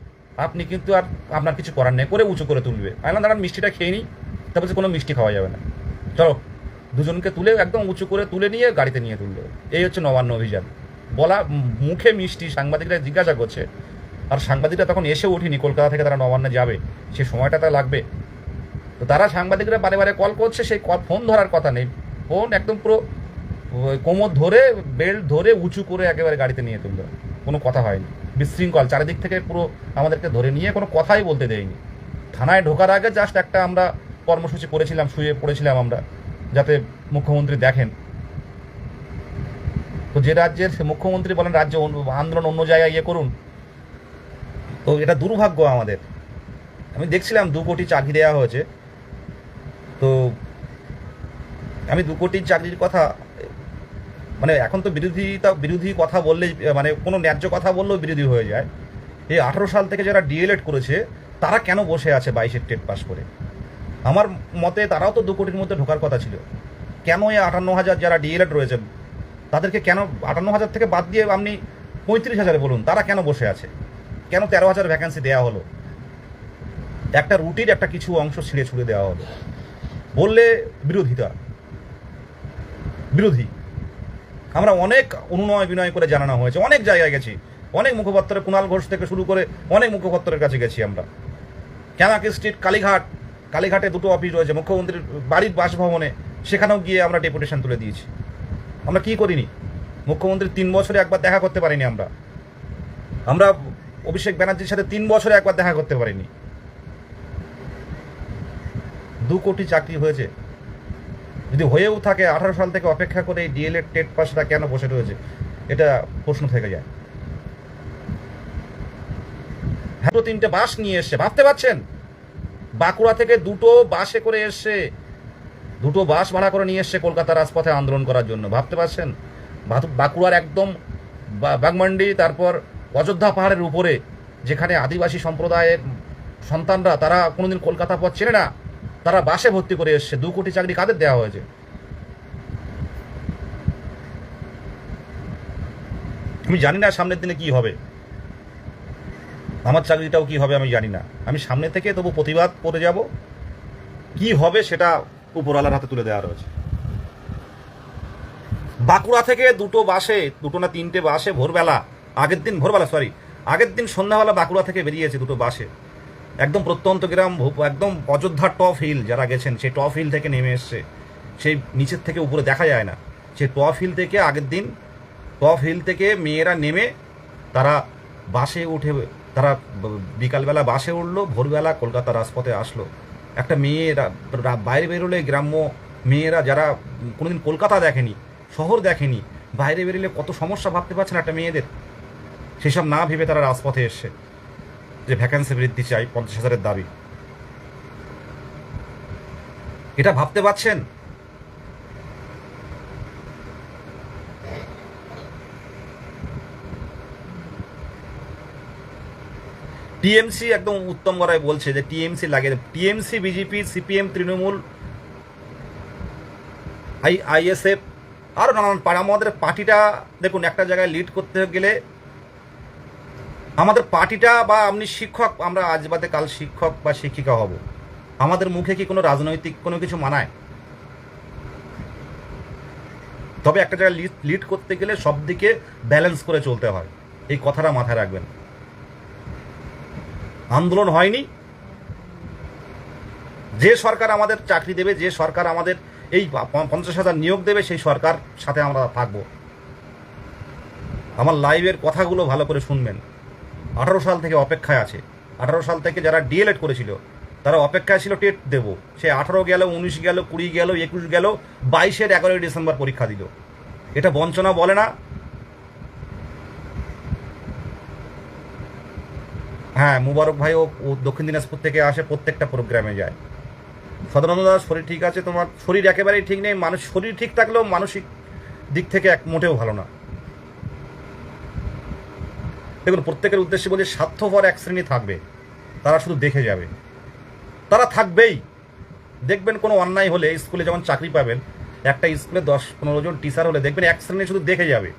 আপনি কিন্তু আর আপনার কিছু করার নেই, করে উঁচু করে তুলবে। আমি দাঁড়ান মিষ্টিটা খেয়ে নিই, তারপর কোনো মিষ্টি খাওয়া যাবে না, চলো। দুজনকে তুলে একদম উঁচু করে তুলে নিয়ে গাড়িতে নিয়ে তুললো। এই হচ্ছে নবান্ন অভিযান। বলা মুখে মিষ্টি, সাংবাদিকরা জিজ্ঞাসা করছে, আর সাংবাদিকরা তখন এসে ওঠেনি, কলকাতা থেকে তারা নবান্নে যাবে, সে সময়টা তার লাগবে। তো তারা সাংবাদিকরা বারে বারে কল করছে, সেই ফোন ধরার কথা নেই, ফোন একদম পুরো কোমর ধরে বেল্ট ধরে উঁচু করে একেবারে গাড়িতে নিয়ে তুললো, কোনো কথা হয়নি। বিশৃঙ্খল, চারিদিক থেকে পুরো আমাদেরকে ধরে নিয়ে কোনো কথাই বলতে দেয়নি। থানায় ঢোকার আগে জাস্ট একটা আমরা কর্মসূচি করেছিলাম, শুয়ে পড়েছিলাম আমরা, যাতে মুখ্যমন্ত্রী দেখেন। তো যে রাজ্যের মুখ্যমন্ত্রী বলেন রাজ্য আন্দোলন অন্য জায়গায় গিয়ে করুন, তো এটা দুর্ভাগ্য আমাদের। আমি দেখছিলাম 2 কোটি চাকরি দেওয়া হয়েছে, তো আমি 2 কোটি চাকরির কথা, মানে এখন তো বিরোধী কথা বললেই, মানে কোনো ন্যায্য কথা বললেও বিরোধী হয়ে যায়। এই 18 সাল থেকে যারা ডিএলএড করেছে তারা কেন বসে আছে 22-এর টেট পাস করে? আমার মতে তারাও তো 2 কোটির মধ্যে ঢোকার কথা ছিল। কেন এই 58,000 যারা ডিএলএড রয়েছে তাদেরকে কেন 58,000 থেকে বাদ দিয়ে আপনি 35,000 বলুন, তারা কেন বসে আছে? কেন 13,000 ভ্যাকেন্সি দেওয়া হলো? একটা রুটির একটা কিছু অংশ ছিঁড়ে ছুড়ে দেওয়া হলো বললে বিরোধী। আমরা অনেক অনুনয় বিনয় করে জানানো হয়েছে, অনেক জায়গায় গেছি, অনেক মুখপাত্রের, কুণাল ঘোষ থেকে শুরু করে অনেক মুখপাত্রের কাছে গেছি আমরা। ক্যামাকি স্ট্রিট, কালীঘাটে 2টো অফিস রয়েছে মুখ্যমন্ত্রীর বাড়ির বাসভবনে, সেখানেও গিয়ে আমরা ডেপুটেশন তুলে দিয়েছি। আমরা কি করিনি? মুখ্যমন্ত্রী 3 বছরে একবার দেখা করতে পারিনি আমরা অভিষেক ব্যানার্জির সাথে 3 বছরে একবার দেখা করতে পারিনি। 2 কোটি চাকরি হয়েছে, যদি হয়েও থাকে 18 সাল থেকে অপেক্ষা করে এই ডিএলএড টেট পাসটা কেন বসে রয়েছে, এটা প্রশ্ন থেকে যায়। হ্যাঁ, 3টে বাস নিয়ে এসছে, ভাবতে পারছেন? বাঁকুড়া থেকে 2টো বাসে করে এসছে, 2টো বাস ভাড়া করে নিয়ে এসছে কলকাতার রাজপথে আন্দোলন করার জন্য, ভাবতে পারছেন? বাঁকুড়ার একদম বাগমান্ডি, তারপর অযোধ্যা পাহাড়ের উপরে, যেখানে আদিবাসী সম্প্রদায়ের সন্তানরা, তারা কোনোদিন কলকাতা পথ চেনে না, তারা বাসে ভর্তি করে এসছে। 2 কোটি চাকরি কাদের দেওয়া হয়েছে? আমি জানি না সামনের দিনে কি হবে, আমার চাকরিটাও কি হবে আমি জানি না। আমি সামনে থেকে তবু প্রতিবাদ করে যাব, কি হবে সেটা উপরওয়ালার হাতে তুলে দেওয়া রয়েছে। বাঁকুড়া থেকে 2টো বাসে, 2টো না 3টে বাসে আগের দিন সন্ধ্যাবেলা বাঁকুড়া থেকে বেরিয়েছে 2টো বাসে, একদম প্রত্যন্ত গ্রাম, একদম অযোধ্যার টপ হিল, যারা গেছেন সেই টপ হিল থেকে নেমে এসছে, সেই নিচের থেকে উপরে দেখা যায় না, সেই টপ হিল থেকে আগের দিন টপ হিল থেকে মেয়েরা নেমে তারা বাসে উঠে, তারা বিকালবেলা বাসে উঠলো, ভোরবেলা কলকাতা রাজপথে আসলো। একটা মেয়েরা বাইরে বেরোলে, গ্রাম্য মেয়েরা যারা কোনোদিন কলকাতা দেখেনি, শহর দেখেনি, বাইরে বেরোলে কত সমস্যা ভাবতে পারছেন একটা মেয়েদের, সেসব না ভেবে তারা রাজপথে এসছে যে ভ্যাকেন্সি বৃদ্ধি চাই, 50,000-এর দাবি। এটা ভাবতে পারছেন? টিএমসি একদম উত্তম গলায় বলছে যে টিএমসি লাগে, TMC, BJP, CPM, Trinamool, ISF, আরও নানান আমাদের পার্টিটা দেখুন, একটা জায়গায় লিড করতে গেলে আমাদের পার্টিটা, বা আপনি শিক্ষক, আমরা আজ বাদে কাল শিক্ষক বা শিক্ষিকা হব, আমাদের মুখে কি কোনো রাজনৈতিক কোনো কিছু মানায়? তবে একটা জায়গায় লিড করতে গেলে সব দিকে ব্যালেন্স করে চলতে হয়, এই কথাটা মাথায় রাখবেন। আন্দোলন হয়নি, যে সরকার আমাদের চাকরি দেবে, যে সরকার আমাদের এই 50,000 নিয়োগ দেবে, সেই সরকার সাথে আমরা থাকবো। আমার লাইভের কথাগুলো ভালো করে শুনবেন। 18 সাল থেকে অপেক্ষায় আছে, 18 সাল থেকে যারা ডিএলএড করেছিল তারা অপেক্ষায় ছিল টেট দেবো, সে 18 গেল, 19 গেল, 20 গেল, 21 গেল, 22-এর 11ই ডিসেম্বর পরীক্ষা দিল। এটা বঞ্চনা বলে না? হ্যাঁ, মুবারক ভাই ও দক্ষিণ দিনাজপুর থেকে আসে, প্রত্যেকটা প্রোগ্রামে যায়। সদানন্দ দাস, শরীর ঠিক আছে? তোমার শরীর একেবারেই ঠিক নেই, মানুষ শরীর ঠিক থাকলেও মানসিক দিক থেকে মোটেও ভালো না। দেখুন, প্রত্যেকের উদ্দেশ্যে বলি, স্বার্থপর এক শ্রেণী থাকবে, তারা শুধু দেখে যাবে, তারা থাকবেই। দেখবেন কোনো অন্যায় হলে, স্কুলে যেমন চাকরি পাবেন, একটা স্কুলে 10-15 জন টিচার হলে দেখবেন এক শ্রেণী শুধু দেখে যাবে,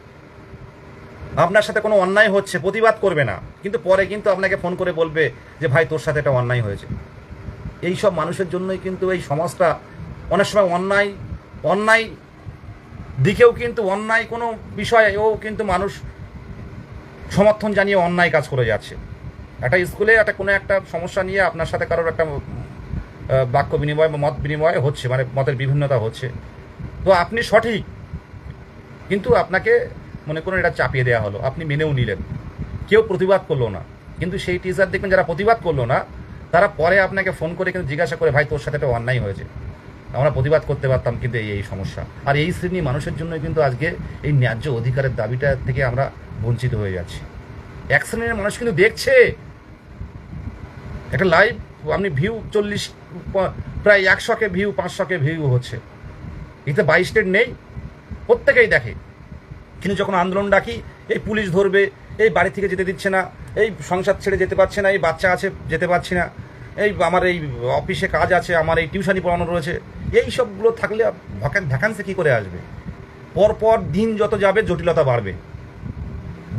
আপনার সাথে কোনো অন্যায় হচ্ছে, প্রতিবাদ করবে না, কিন্তু পরে কিন্তু আপনাকে ফোন করে বলবে যে ভাই তোর সাথে একটা অন্যায় হয়েছে। এই সব মানুষের জন্যই কিন্তু এই সমাজটা অনেক সময় অন্যায় দিকেও কিন্তু, অন্যায় কোনো বিষয়েও কিন্তু মানুষ সমর্থন জানিয়ে অন্যায় কাজ করে যাচ্ছে। একটা স্কুলে কোনো একটা সমস্যা নিয়ে আপনার সাথে কারোর একটা বাক্য বিনিময় বা মত বিনিময় হচ্ছে, মানে মতের বিভিন্নতা হচ্ছে, তো আপনি সঠিক, কিন্তু আপনাকে মনে করুন এটা চাপিয়ে দেওয়া হলো, আপনি মেনেও নিলেন, কেউ প্রতিবাদ করলো না, কিন্তু সেই টিচার দেখবেন যারা প্রতিবাদ করলো না তারা পরে আপনাকে ফোন করে কিন্তু জিজ্ঞাসা করে, ভাই তোর সাথে একটা অন্যায় হয়েছে, আমরা প্রতিবাদ করতে পারতাম, কিন্তু এই সমস্যা। আর এই শ্রেণী মানুষের জন্য কিন্তু আজকে এই ন্যায্য অধিকারের দাবিটা থেকে আমরা বঞ্চিত হয়ে যাচ্ছি। এক শ্রেণীর মানুষ কিন্তু দেখছে, একটা লাইভ আপনি ভিউ 40 প্রায় 100কে ভিউ 500কে ভিউ হচ্ছে, এতে 22 স্টেট নেই, প্রত্যেকেই দেখে। কিন্তু যখন আন্দোলন ডাকি, এই পুলিশ ধরবে, এই বাড়ি থেকে যেতে দিচ্ছে না, এই সংসার ছেড়ে যেতে পারছে না, এই বাচ্চা আছে যেতে পারছি না, এই আমার এই অফিসে কাজ আছে, আমার এই টিউশনি পড়ানো রয়েছে, এই সবগুলো থাকলে ভ্যাকান্সি কী করে আসবে? পরপর দিন যত যাবে জটিলতা বাড়বে।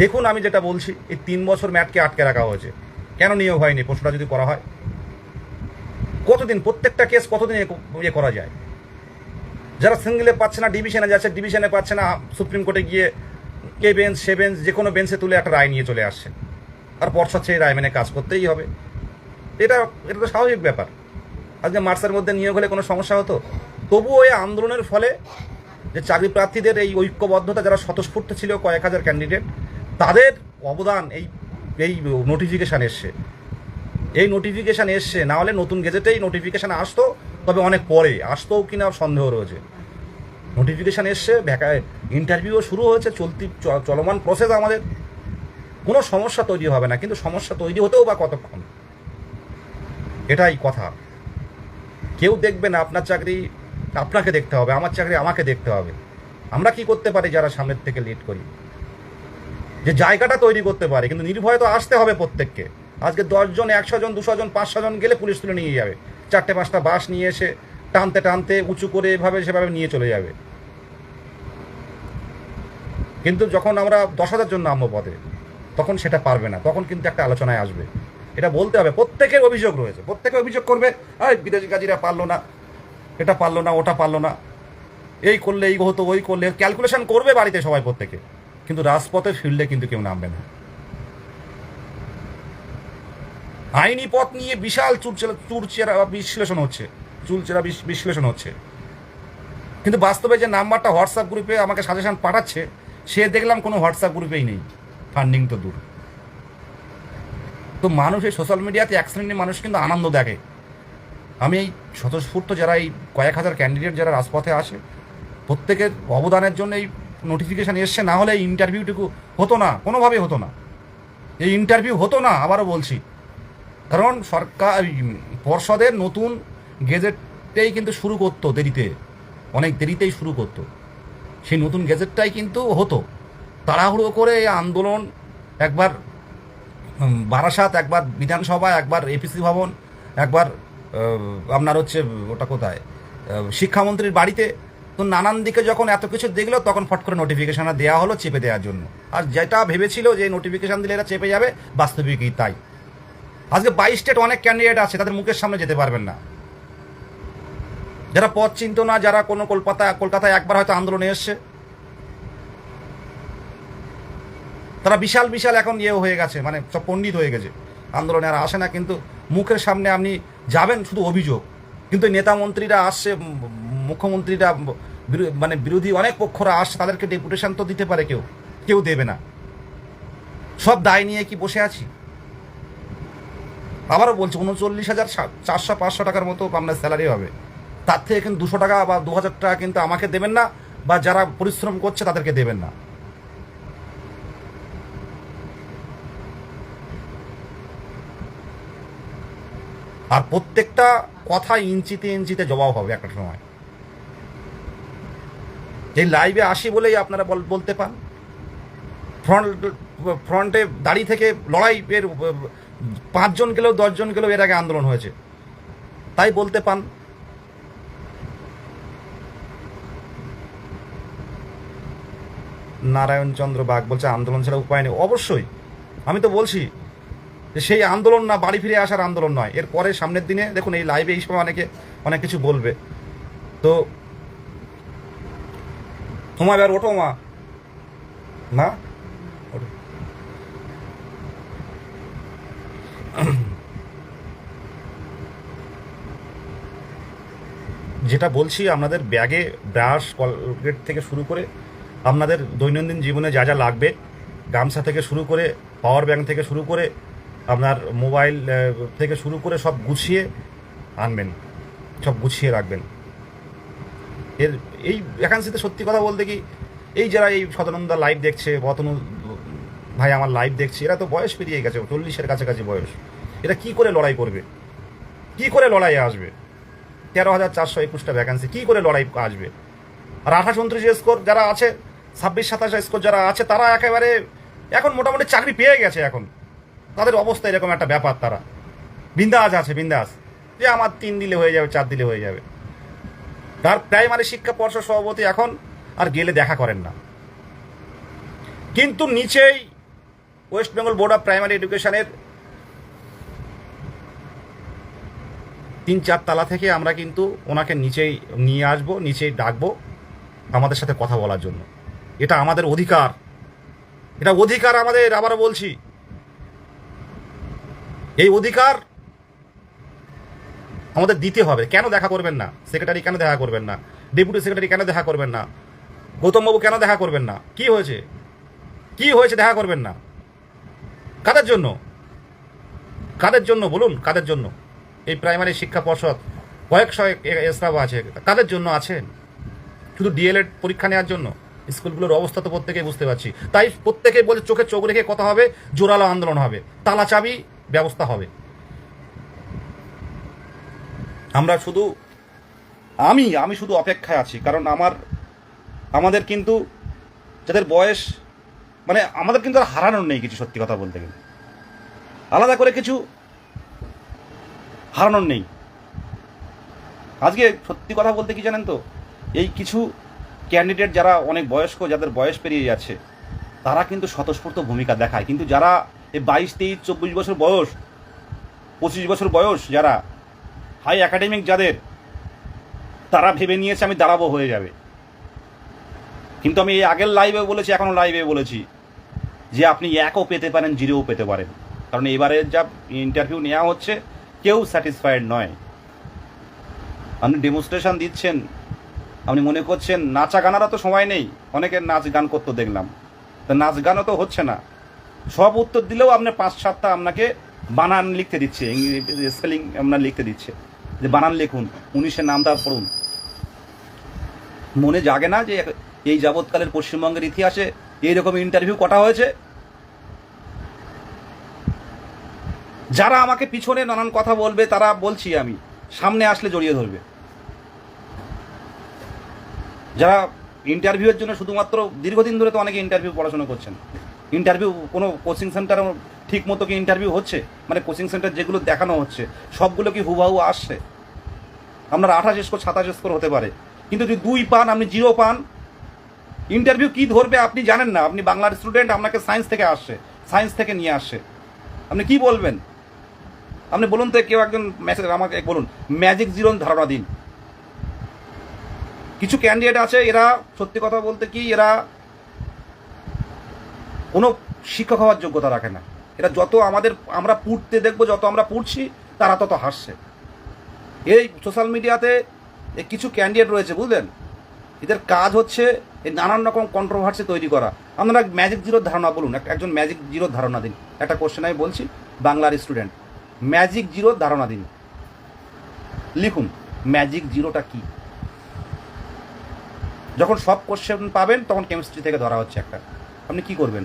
দেখুন আমি যেটা বলছি, এই 3 বছর ম্যাটকে আটকে রাখা হয়েছে, কেন নিয়োগ হয়নি? প্রশ্নটা যদি করা হয়, কতদিন প্রত্যেকটা কেস কতদিন ইয়ে করা যায়? যারা সিঙ্গেলে পাচ্ছে না, ডিভিশনে যাচ্ছে, ডিভিশনে পাচ্ছে না, সুপ্রিম কোর্টে গিয়ে এ বেঞ্চ সে বেঞ্চ যে কোনো বেঞ্চে তুলে একটা রায় নিয়ে চলে আসছে, আর পর্ষদ সেই রায় মেনে কাজ করতেই হবে। এটা তো স্বাভাবিক ব্যাপার। আজকে মার্চের মধ্যে নিয়োগ হলে কোনো সমস্যা হতো? তবুও এই আন্দোলনের ফলে যে চাকরি প্রার্থীদের এই ঐক্যবদ্ধতা, যারা স্বতঃস্ফূর্ত ছিল কয়েক হাজার ক্যান্ডিডেট, তাদের অবদান এই নোটিফিকেশান এসছে। এই নোটিফিকেশান এসছে, না হলে নতুন গেজেটেই নোটিফিকেশান আসতো, তবে অনেক পরে আসতেও কিনা সন্দেহ রয়েছে। নোটিফিকেশান এসছে, ইন্টারভিউও শুরু হয়েছে, চলমান প্রসেস আমাদের, কোনো সমস্যা তৈরি হবে না। কিন্তু সমস্যা তৈরি হতেও বা কতক্ষণ? এটাই কথা। কেউ দেখবে না আপনার চাকরি, আপনাকে দেখতে হবে, আমার চাকরি আমাকে দেখতে হবে। আমরা কি করতে পারি যারা সামনের থেকে লিড করি? যে জায়গাটা তৈরি করতে পারে, কিন্তু নির্ভয়ে তো আসতে হবে প্রত্যেককে। আজকে 10 জন 100 জন 200 জন 500 জন গেলে পুলিশ তুলে নিয়ে যাবে, 4-5টা বাস নিয়ে এসে টানতে টানতে উঁচু করে এভাবে সেভাবে নিয়ে চলে যাবে। কিন্তু যখন আমরা 10,000 জন নামবো পদে, তখন সেটা পারবে না, তখন কিন্তু একটা আলোচনায় আসবে। এটা বলতে হবে, প্রত্যেকের অভিযোগ রয়েছে, প্রত্যেকে অভিযোগ করবে, বিদেশি কাজীরা পারলো না, এটা পারলো না, ওটা পারলো না, এই করলে এই হতো, ওই করলে, ক্যালকুলেশন করবে বাড়িতে সবাই প্রত্যেকে, কিন্তু রাজপথে ফিল্ডে কিন্তু কেউ নামবে না। আইনি পথ নিয়ে বিশাল চুরচেরা বিশ্লেষণ হচ্ছে, কিন্তু বাস্তবে যে নাম্বারটা হোয়াটসঅ্যাপ গ্রুপে আমাকে সাজেশন পাঠাচ্ছে, সে দেখলাম কোনো হোয়াটসঅ্যাপ গ্রুপেই নেই, ফান্ডিং তো দূর। তো মানুষ এই সোশ্যাল মিডিয়াতে এক শ্রেণীর মানুষ কিন্তু আনন্দ দেখে। আমি এই স্বতঃস্ফূর্ত যারা এই কয়েক হাজার ক্যান্ডিডেট যারা রাজপথে আসে, প্রত্যেকের অবদানের জন্য এই নোটিফিকেশান এসছে, না হলে এই ইন্টারভিউটুকু হতো না, কোনোভাবেই হতো না, এই ইন্টারভিউ হতো না। আবারও বলছি, কারণ সরকার পর্ষদের নতুন গেজেটটাই কিন্তু শুরু করতো দেরিতে, অনেক দেরিতেই শুরু করতো। সেই নতুন গেজেটটাই কিন্তু হতো, তাড়াহুড়ো করে এই আন্দোলন, একবার বারাসাত, একবার বিধানসভা, একবার এপিসি ভবন, একবার আপনার হচ্ছে ওটা কোথায়, শিক্ষামন্ত্রীর বাড়িতে। তো নানান দিকে যখন এত কিছু দেখলো, তখন ফট করে নোটিফিকেশানটা দেওয়া হলো চেপে দেওয়ার জন্য। আর যেটা ভেবেছিল যে নোটিফিকেশান দিলে এরা চেপে যাবে, বাস্তবিকই তাই। আজকে 22 স্টেট অনেক ক্যান্ডিডেট আছে, তাদের মুখের সামনে যেতে পারবেন না। যারা পথ চিনত না, যারা কোনো কলকাতায় একবার হয়তো আন্দোলনে এসছে, তারা বিশাল বিশাল এখন হয়ে গেছে, মানে সব পণ্ডিত হয়ে গেছে, আন্দোলনে আর আসে না। কিন্তু মুখের সামনে আপনি যাবেন শুধু অভিযোগ, কিন্তু নেতা মন্ত্রীরা আসছে, মুখ্যমন্ত্রীরা, মানে বিরোধী অনেক পক্ষরা আসছে, তাদেরকে ডেপুটেশন তো দিতে পারে, কেউ দেবে না। সব দায় নিয়ে কি বসে আছি? আবারও বলছি, 39,400-500 টাকার মতো আপনার স্যালারি হবে, তার থেকে কিন্তু 200 টাকা বা 2,000 টাকা কিন্তু আমাকে দেবেন না, বা যারা পরিশ্রম করছে তাদেরকে দেবেন না। আর প্রত্যেকটা কথা ইঞ্চিতে ইঞ্চিতে জবাব হবে একটা সময়। এই লাইভে আসি বলেই আপনারা বলতে পান, ফ্রন্টে দাঁড়িয়ে থেকে লড়াই, এর 5 জন গেলেও 10 জন গেলেও এর আগে আন্দোলন হয়েছে, তাই বলতে পান। নারায়ণচন্দ্র বাগ বলছে আন্দোলন ছাড়া উপায় নেই। অবশ্যই, আমি তো বলছি যে সেই আন্দোলন না বাড়ি ফিরে আসার আন্দোলন নয়। এর পরে সামনের দিনে দেখুন এই লাইভে এই সময় অনেকে অনেক কিছু বলবে। তো তোমার এবার ওঠো মা, না ওঠো। যেটা বলছি, আপনাদের ব্যাগে ব্রাশ, কলগেট থেকে শুরু করে আপনাদের দৈনন্দিন জীবনে যা যা লাগবে, গামছা থেকে শুরু করে পাওয়ার ব্যাংক থেকে শুরু করে আপনার মোবাইল থেকে শুরু করে সব গুছিয়ে আনবেন, সব গুছিয়ে রাখবেন। এর এই ভ্যাকান্সিতে সত্যি কথা বলতে কি, এই যারা এই সদানন্দা লাইভ দেখছে, বতনু ভাই আমার লাইভ দেখছে, এরা তো বয়স পেরিয়ে গেছে, 40-এর কাছাকাছি বয়স। এরা কি করে লড়াই করবে, কি করে লড়াইয়ে আসবে? 13,421টা ভ্যাকান্সি, কি করে লড়াই আসবে? আর 28-29 স্কোর যারা আছে, 26-27 স্কোর যারা আছে, তারা একেবারে এখন মোটামুটি চাকরি পেয়ে গেছে। এখন তাদের অবস্থা এরকম একটা ব্যাপার, তারা বিন্দাস আছে, বিন্দাস যে আমার 3 দিলে হয়ে যাবে, 4 দিলে হয়ে যাবে। তার প্রাইমারি শিক্ষা পর্ষদ সভাপতি এখন আর গেলে দেখা করেন না। কিন্তু নিচেই West Bengal board of primary এডুকেশনের 3-4 তালা থেকে আমরা কিন্তু ওনাকে নিচেই নিয়ে আসবো, নিচেই ডাকবো আমাদের সাথে কথা বলার জন্য। এটা আমাদের অধিকার, এটা অধিকার আমাদের। আবারও বলছি, এই অধিকার আমাদের দিতে হবে। কেন দেখা করবেন না? সেক্রেটারি কেন দেখা করবেন না? ডেপুটি সেক্রেটারি কেন দেখা করবেন না? গৌতমবাবু কেন দেখা করবেন না? কি হয়েছে, কি হয়েছে দেখা করবেন না? কাদের জন্য, কাদের জন্য বলুন? কাদের জন্য? এই প্রাইমারি শিক্ষা পর্ষদ কয়েকশো স্টাফ আছে, কাদের জন্য আছেন? শুধু ডিএলএড পরীক্ষা নেওয়ার জন্য? স্কুলগুলোর অবস্থা তো প্রত্যেকেই বুঝতে পারছি। তাই প্রত্যেকেই বলে চোখে চোখ রেখে কথা হবে, জোরালো আন্দোলন হবে, তালা চাবি ব্যবস্থা হবে। আমরা শুধু আমি শুধু অপেক্ষায় আছি। কারণ আমাদের কিন্তু যাদের বয়স, মানে আমাদের কিন্তু আর হারানোর নেই কিছু, সত্যি কথা বলতে গেলে আলাদা করে কিছু হারানোর নেই। আজকে সত্যি কথা বলতে কি জানেন তো, এই কিছু ক্যান্ডিডেট যারা অনেক বয়স্ক, যাদের বয়স পেরিয়ে যাচ্ছে, তারা কিন্তু স্বতঃস্ফূর্ত ভূমিকা দেখায়। কিন্তু যারা এই 22, 23, 24 বছর বয়স, 25 বছর বয়স, যারা হাই একাডেমিক, যাদের, তারা ভেবে নিয়েছে আমি দাঁড়াবো হয়ে যাবে। কিন্তু আমি এই আগের লাইভে বলেছি, এখনও লাইভে বলেছি যে আপনি 1ও পেতে পারেন, 0ও পেতে পারেন। কারণ এবারে যা ইন্টারভিউ নেওয়া হচ্ছে, কেউ স্যাটিসফাইড নয়। আপনি ডেমনস্ট্রেশন দিচ্ছেন, আপনি মনে করছেন নাচা গানারও তো সময় নেই, অনেকের নাচ গান করতে দেখলাম, তা নাচ গানও তো হচ্ছে না। সব উত্তর দিলেও আপনার 5-7টা আপনাকে বানান লিখতে দিচ্ছে, স্পেলিং আপনার লিখতে দিচ্ছে, যে বানান লিখুন, 19-এর নামটা পড়ুন। মনে জাগে না যে এই যাবৎকালের পশ্চিমবঙ্গের ইতিহাসে এইরকম ইন্টারভিউ কটা হয়েছে? যারা আমাকে পিছনে নানান কথা বলবে, তারা বলছি আমি, সামনে আসলে জড়িয়ে ধরবে। যারা ইন্টারভিউয়ের জন্য শুধুমাত্র দীর্ঘদিন ধরে তো অনেকে ইন্টারভিউ পড়াশোনা করছেন, ইন্টারভিউ কোনো কোচিং সেন্টার ঠিক মতো কি ইন্টারভিউ হচ্ছে? মানে কোচিং সেন্টার যেগুলো দেখানো হচ্ছে সবগুলো কি হুবাহু আসছে? আপনার 28 স্কোর 27 স্কোর হতে পারে, কিন্তু যদি 2 পান, আপনি 0 পান, ইন্টারভিউ কি ধরবে আপনি জানেন না। আপনি বাংলার স্টুডেন্ট, আপনাকে সায়েন্স থেকে আসছে, সায়েন্স থেকে নিয়ে আসছে, আপনি কি বলবেন? আপনি বলুন তো, কেউ একজন মেসেজ আমাকে বলুন, ম্যাজিক জিরোর ধারণা দিন। কিছু ক্যান্ডিডেট আছে, এরা সত্যি কথা বলতে কি, এরা কোনো শিক্ষক হওয়ার যোগ্যতা রাখে না। এরা যত আমরা পড়তে দেখবো, যত আমরা পড়ছি, তারা তত হাসছে। এই সোশ্যাল মিডিয়াতে কিছু ক্যান্ডিডেট রয়েছে, বুঝলেন, এদের কাজ হচ্ছে এই নানান রকম কন্ট্রোভার্সি তৈরি করা। আপনারা ম্যাজিক জিরোর ধারণা বলুন, একজন ম্যাজিক জিরোর ধারণা দিন। একটা কোশ্চেন আমি বলছি, বাংলার স্টুডেন্ট, ম্যাজিক জিরোর ধারণা দিন, লিখুন ম্যাজিক জিরোটা কি। যখন সব কোশ্চেন পাবেন, তখন কেমিস্ট্রি থেকে ধরা হচ্ছে একটা, আপনি কি করবেন?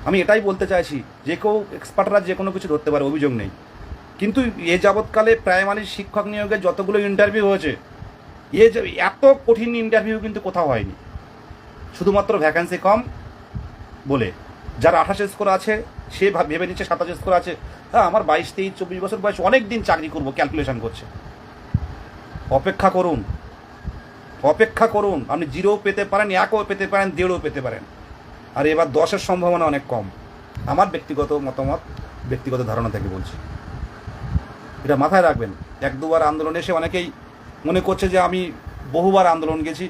আমি এটাই বলতে চাইছি, যে কেউ এক্সপার্টরা যে কোনো কিছু ধরতে পারে, অভিযোগ নেই। কিন্তু এ যাবৎকালে প্রাইমারি শিক্ষক নিয়োগে যতগুলো ইন্টারভিউ হয়েছে, এত কঠিন ইন্টারভিউ কিন্তু কোথাও হয়নি। শুধুমাত্র ভ্যাকান্সি কম বলে যার 28 স্কোর আছে, সে ভেবে নিচ্ছে 27 স্কোর আছে, হ্যাঁ আমার 22, 23, 24 বছর বয়স, অনেক দিন চাকরি করবো, ক্যালকুলেশন করছে। অপেক্ষা করুন, অপেক্ষা করুন। আপনি 0ও পেতে পারেন, 1ও পেতে পারেন, 1.5ও পেতে পারেন। আর এবার 10-এর সম্ভাবনা অনেক কম। আমার ব্যক্তিগত মতামত, ব্যক্তিগত ধারণা থেকে বলছি, এটা মাথায় রাখবেন। 1-2বার আন্দোলন এসে অনেকেই মনে করছে যে আমি বহুবার আন্দোলন গেছি,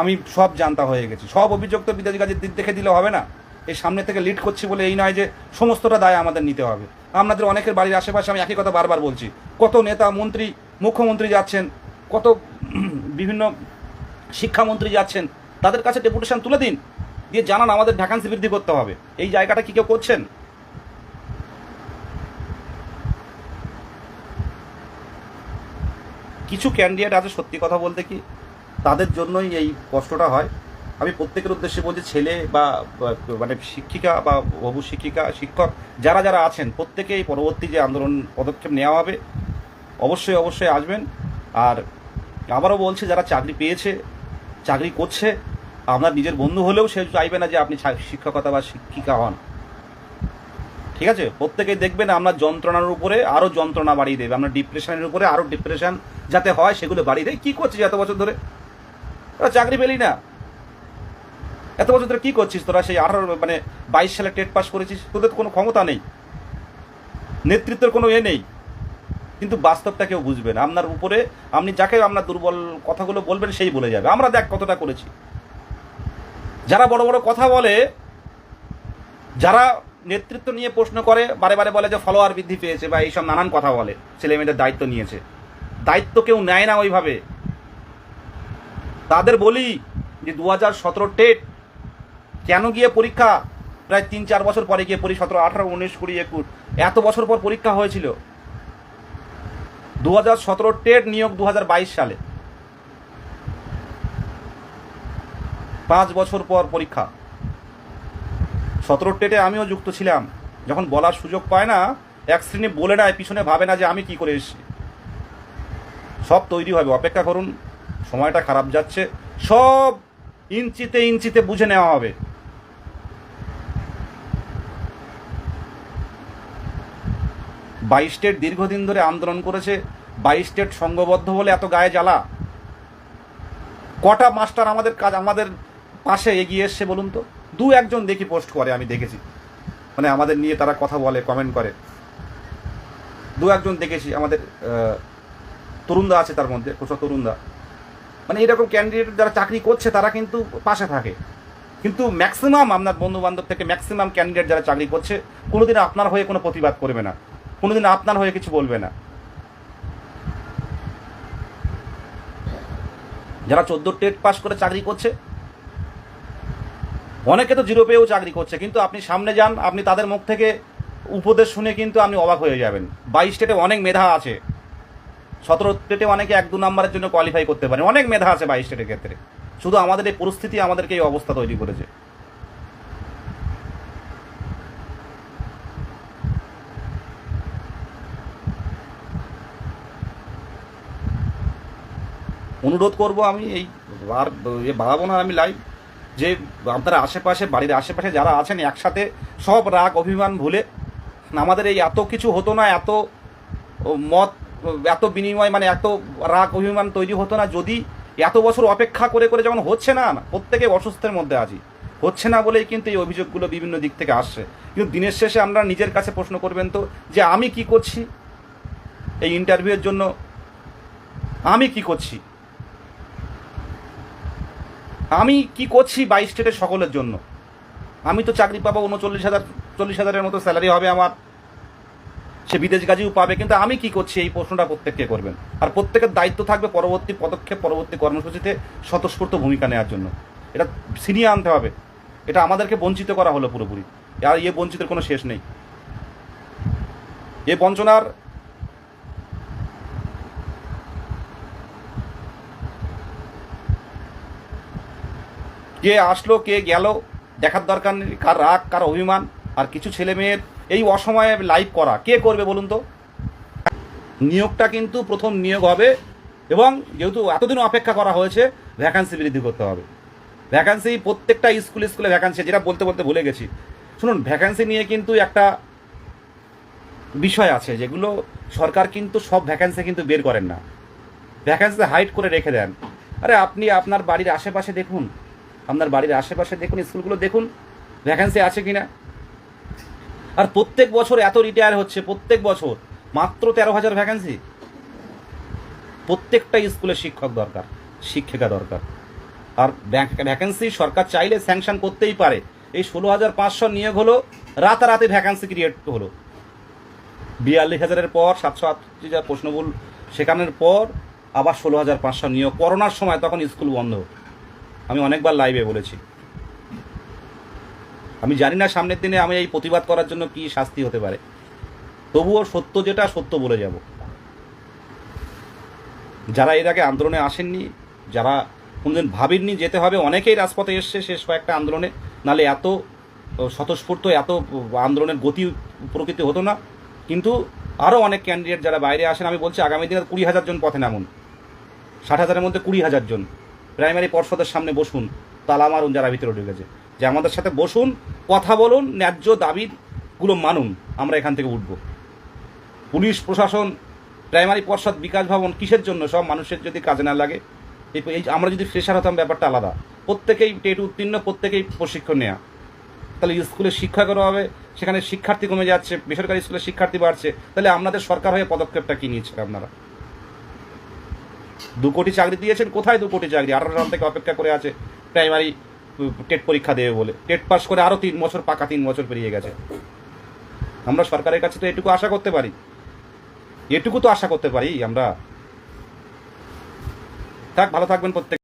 আমি সব জানতা হয়ে গেছি। সব অভিযোগ তো বিদেশি কাজের দিক দেখে দিলে হবে না। এই সামনে থেকে লিড করছি বলে এই নয় যে সমস্তটা দায় আমাদের নিতে হবে। আপনাদের অনেকের বাড়ির আশেপাশে আমি একই কথা বারবার বলছি, কত নেতা, মন্ত্রী, মুখ্যমন্ত্রী যাচ্ছেন, কত বিভিন্ন শিক্ষামন্ত্রী যাচ্ছেন, তাদের কাছে ডেপুটেশন তুলে দিন, দিয়ে জানান আমাদের ভ্যাকান্সি বৃদ্ধি করতে হবে। এই জায়গাটা কি কেউ করছেন? কিছু ক্যান্ডিডেট আছে সত্যি কথা বলতে কি তাদের জন্যই এই কষ্টটা হয়। আমি প্রত্যেকের উদ্দেশ্যে বলছি, ছেলে বা মানে শিক্ষিকা বা হবু শিক্ষিকা, শিক্ষক যারা যারা আছেন প্রত্যেকেই পরবর্তী যে আন্দোলন পদক্ষেপ নেওয়া হবে অবশ্যই অবশ্যই আসবেন। আর আবারও বলছি, যারা চাকরি পেয়েছে, চাকরি করছে, আপনার নিজের বন্ধু হলেও সে চাইবে না যে আপনি শিক্ষকতা বা শিক্ষিকা হন। ঠিক আছে, প্রত্যেকেই দেখবেন আপনার যন্ত্রণার উপরে আরও যন্ত্রণা বাড়িয়ে দেবে, আপনার ডিপ্রেশনের উপরে আরও ডিপ্রেশন যাতে হয় সেগুলো বাড়িয়ে দেয়। কী করছিস এত বছর ধরে? তোরা চাকরি পেলি না, এত বছর ধরে কী করছিস তোরা? সেই 22 সালে টেট পাস করেছিস, তোদের কোনো ক্ষমতা নেই, নেতৃত্বের কোনো নেই, কিন্তু বাস্তবটা কেউ বুঝবে না। আপনার উপরে আপনি যাকে আপনার দুর্বল কথাগুলো বলবেন সেই বলে যাবে। আমরা দেখ কতটা করেছি। যারা বড় বড় কথা বলে, যারা নেতৃত্ব নিয়ে প্রশ্ন করে, বারে বারে বলে যে ফলোয়ার বৃদ্ধি পেয়েছে বা এইসব নানান কথা বলে, ছেলে মেয়েদের দায়িত্ব নিয়েছে, দায়িত্ব কেউ নেয় না ওইভাবে। তাদের বলি যে 2017 টেট কেন গিয়ে পরীক্ষা প্রায় 3-4 বছর পরে গিয়ে 17, 18, 19, 20, 21 এত বছর পর পরীক্ষা হয়েছিল। 2017 টেট নিয়োগ 2022 সালে, 5 বছর পর পরীক্ষা। 17 টেটে আমিও যুক্ত ছিলাম। যখন বলার সুযোগ পায় না, এক শ্রেণী বলে নেয়, পিছনে ভাবে না যে আমি কি করে এসেছি। সব তৈরি হবে, অপেক্ষা করুন। সময়টা খারাপ যাচ্ছে, সব ইঞ্চিতে ইঞ্চিতে বুঝে নেওয়া হবে। বাইশ স্টেট দীর্ঘদিন ধরে আন্দোলন করেছে, 22 স্টেট সংঘবদ্ধ বলে এত গায়ে জ্বালা। কটা মাস্টার আমাদের কাজ আমাদের পাশে এগিয়ে এসছে বলুন তো? 2-1 দেখি পোস্ট করে, আমি দেখেছি, মানে আমাদের নিয়ে তারা কথা বলে, কমেন্ট করে। 2-1 দেখেছি, আমাদের তরুণদা আছে তার মধ্যে, প্রচুর তরুণদা। মানে এরকম ক্যান্ডিডেট যারা চাকরি করছে তারা কিন্তু পাশে থাকে। কিন্তু ম্যাক্সিমাম আপনার বন্ধু বান্ধব থেকে ম্যাক্সিমাম ক্যান্ডিডেট যারা চাকরি করছে কোনোদিন আপনার হয়ে কোনো প্রতিবাদ করবে না, কোনোদিন আপনার হয়ে কিছু বলবে না। যারা 14 টেট পাস করে চাকরি করছে, অনেকে তো 0 পেয়েও চাকরি করছে, কিন্তু আপনি সামনে যান, আপনি তাদের মুখ থেকে উপদেশ শুনে কিন্তু আপনি অবাক হয়ে যাবেন। 22 স্টেটে অনেক মেধা আছে, 17 স্টেটে অনেকে 1-2 নাম্বারের জন্য কোয়ালিফাই করতে পারে, অনেক মেধা আছে 22 স্টেটের ক্ষেত্রে। শুধু আমাদের এই পরিস্থিতি আমাদেরকে এই অবস্থা তৈরি করেছে। অনুরোধ করব আমি, এই আর বাড়াবো না আমি লাইভ, যে আপনারা আশেপাশে, বাড়ির আশেপাশে যারা আছেন, একসাথে সব রাগ অভিমান ভুলে, আমাদের এই এত কিছু হতো না, এত মত, এত বিনিময়, মানে এত রাগ অভিমান তৈরি হতো না যদি এত বছর অপেক্ষা করে করে যখন হচ্ছে না, প্রত্যেকে অসুস্থের মধ্যে আছি, হচ্ছে না বলেই কিন্তু এই অভিযোগগুলো বিভিন্ন দিক থেকে আসছে। কিন্তু দিনের শেষে আমরা নিজের কাছে প্রশ্ন করবেন তো, যে আমি কি করছি এই ইন্টারভিউয়ের জন্য, আমি কি করছি, আমি কি করছি 22 স্টেটের সকলের জন্য। আমি তো চাকরি পাবো 39,000, 40,000-এর মতো স্যালারি হবে আমার, সে বিদেশ গাজিও পাবে, কিন্তু আমি কি করছি এই প্রশ্নটা প্রত্যেককে করবেন। আর প্রত্যেকের দায়িত্ব থাকবে পরবর্তী পদক্ষেপ, পরবর্তী কর্মসূচিতে স্বতঃস্ফূর্ত ভূমিকা নেওয়ার জন্য। এটা ছিনিয়ে আনতে হবে। এটা আমাদেরকে বঞ্চিত করা হলো পুরোপুরি, আর এই বঞ্চিতের কোনো শেষ নেই। এই বঞ্চনার কে আসলো কে গেল দেখার দরকার নেই, কার রাগ কার অভিমান। আর কিছু ছেলে মেয়ের এই অসময়ে লাইভ করা কে করবে বলুন তো? নিয়োগটা কিন্তু প্রথম নিয়োগ হবে, এবং যেহেতু এতদিন অপেক্ষা করা হয়েছে, ভ্যাকান্সি বৃদ্ধি করতে হবে। ভ্যাকান্সি প্রত্যেকটা স্কুলে স্কুলে ভ্যাকান্সি, যেটা বলতে বলতে ভুলে গেছি। শুনুন, ভ্যাকান্সি নিয়ে কিন্তু একটা বিষয় আছে, যেগুলো সরকার কিন্তু সব ভ্যাকান্সি কিন্তু বের করেন না, ভ্যাকান্সি হাইড করে রেখে দেন। আরে আপনি আপনার বাড়ির আশেপাশে দেখুন, আপনার বাড়ির আশেপাশে দেখুন, স্কুলগুলো দেখুন ভ্যাকান্সি আছে কিনা। আর প্রত্যেক বছর এত রিটায়ার হচ্ছে, প্রত্যেক বছর মাত্র 13,000 ভ্যাকান্সি। প্রত্যেকটা স্কুলে শিক্ষক দরকার, শিক্ষিকা দরকার। আর ভ্যাকান্সি সরকার চাইলে স্যাংশন করতেই পারে। এই 16,500 নিয়োগ হলো, রাতারাতি ভ্যাকান্সি ক্রিয়েট হলো। 42,000-এর পর 738 প্রশ্নবুল শেখানোর পর আবার 16,500 নিয়োগ। করোনার সময় তখন স্কুল বন্ধ, আমি অনেকবার লাইভে বলেছি। আমি জানি না সামনের দিনে আমি এই প্রতিবাদ করার জন্য কি শাস্তি হতে পারে, তবুও সত্য যেটা সত্য বলে যাব। যারা এর আগে আন্দোলনে আসেননি, যারা কোনোদিন ভাবেননি যেতে হবে, অনেকেই রাজপথে এসছে শেষ কয়েকটা আন্দোলনে, নাহলে এত স্বতঃস্ফূর্ত এত আন্দোলনের গতি প্রকৃতি হতো না। কিন্তু আরও অনেক ক্যান্ডিডেট যারা বাইরে আসেন, আমি বলছি আগামী দিনে 20,000 জন পথে নামুন, 60,000-এর মধ্যে 20,000 জন প্রাইমারি পর্ষদের সামনে বসুন, তালা মারুন যারা ভিতরে ঢুকেছে, যে আমাদের সাথে বসুন, কথা বলুন, ন্যায্য দাবিগুলো মানুন, আমরা এখান থেকে উঠব। পুলিশ প্রশাসন, প্রাইমারি পর্ষদ, বিকাশ ভবন কিসের জন্য? সব মানুষের যদি কাজে না লাগে, এই আমরা যদি ফ্রেশার হতাম ব্যাপারটা আলাদা, প্রত্যেকেই টেট উত্তীর্ণ, প্রত্যেকেই প্রশিক্ষণ নেওয়া, তাহলে স্কুলে শিক্ষা করা হবে, সেখানে শিক্ষার্থী কমে যাচ্ছে, বেসরকারি স্কুলে শিক্ষার্থী বাড়ছে, তাহলে আপনাদের সরকার হয়ে পদক্ষেপটা কি নিয়েছেন আপনারা? 2 কোটি চাকরি দিয়েছেন, কোথায় 2 কোটি চাকরি? 18 সাল থেকে অপেক্ষা করে আছে প্রাইমারি টেট পরীক্ষা দেবে বলে, টেট পাস করে আরও 3 বছর, পাকা 3 বছর পেরিয়ে গেছে। আমরা সরকারের কাছে তো এটুকু আশা করতে পারি, এটুকু তো আশা করতে পারি আমরা। ভালো থাকবেন প্রত্যেক।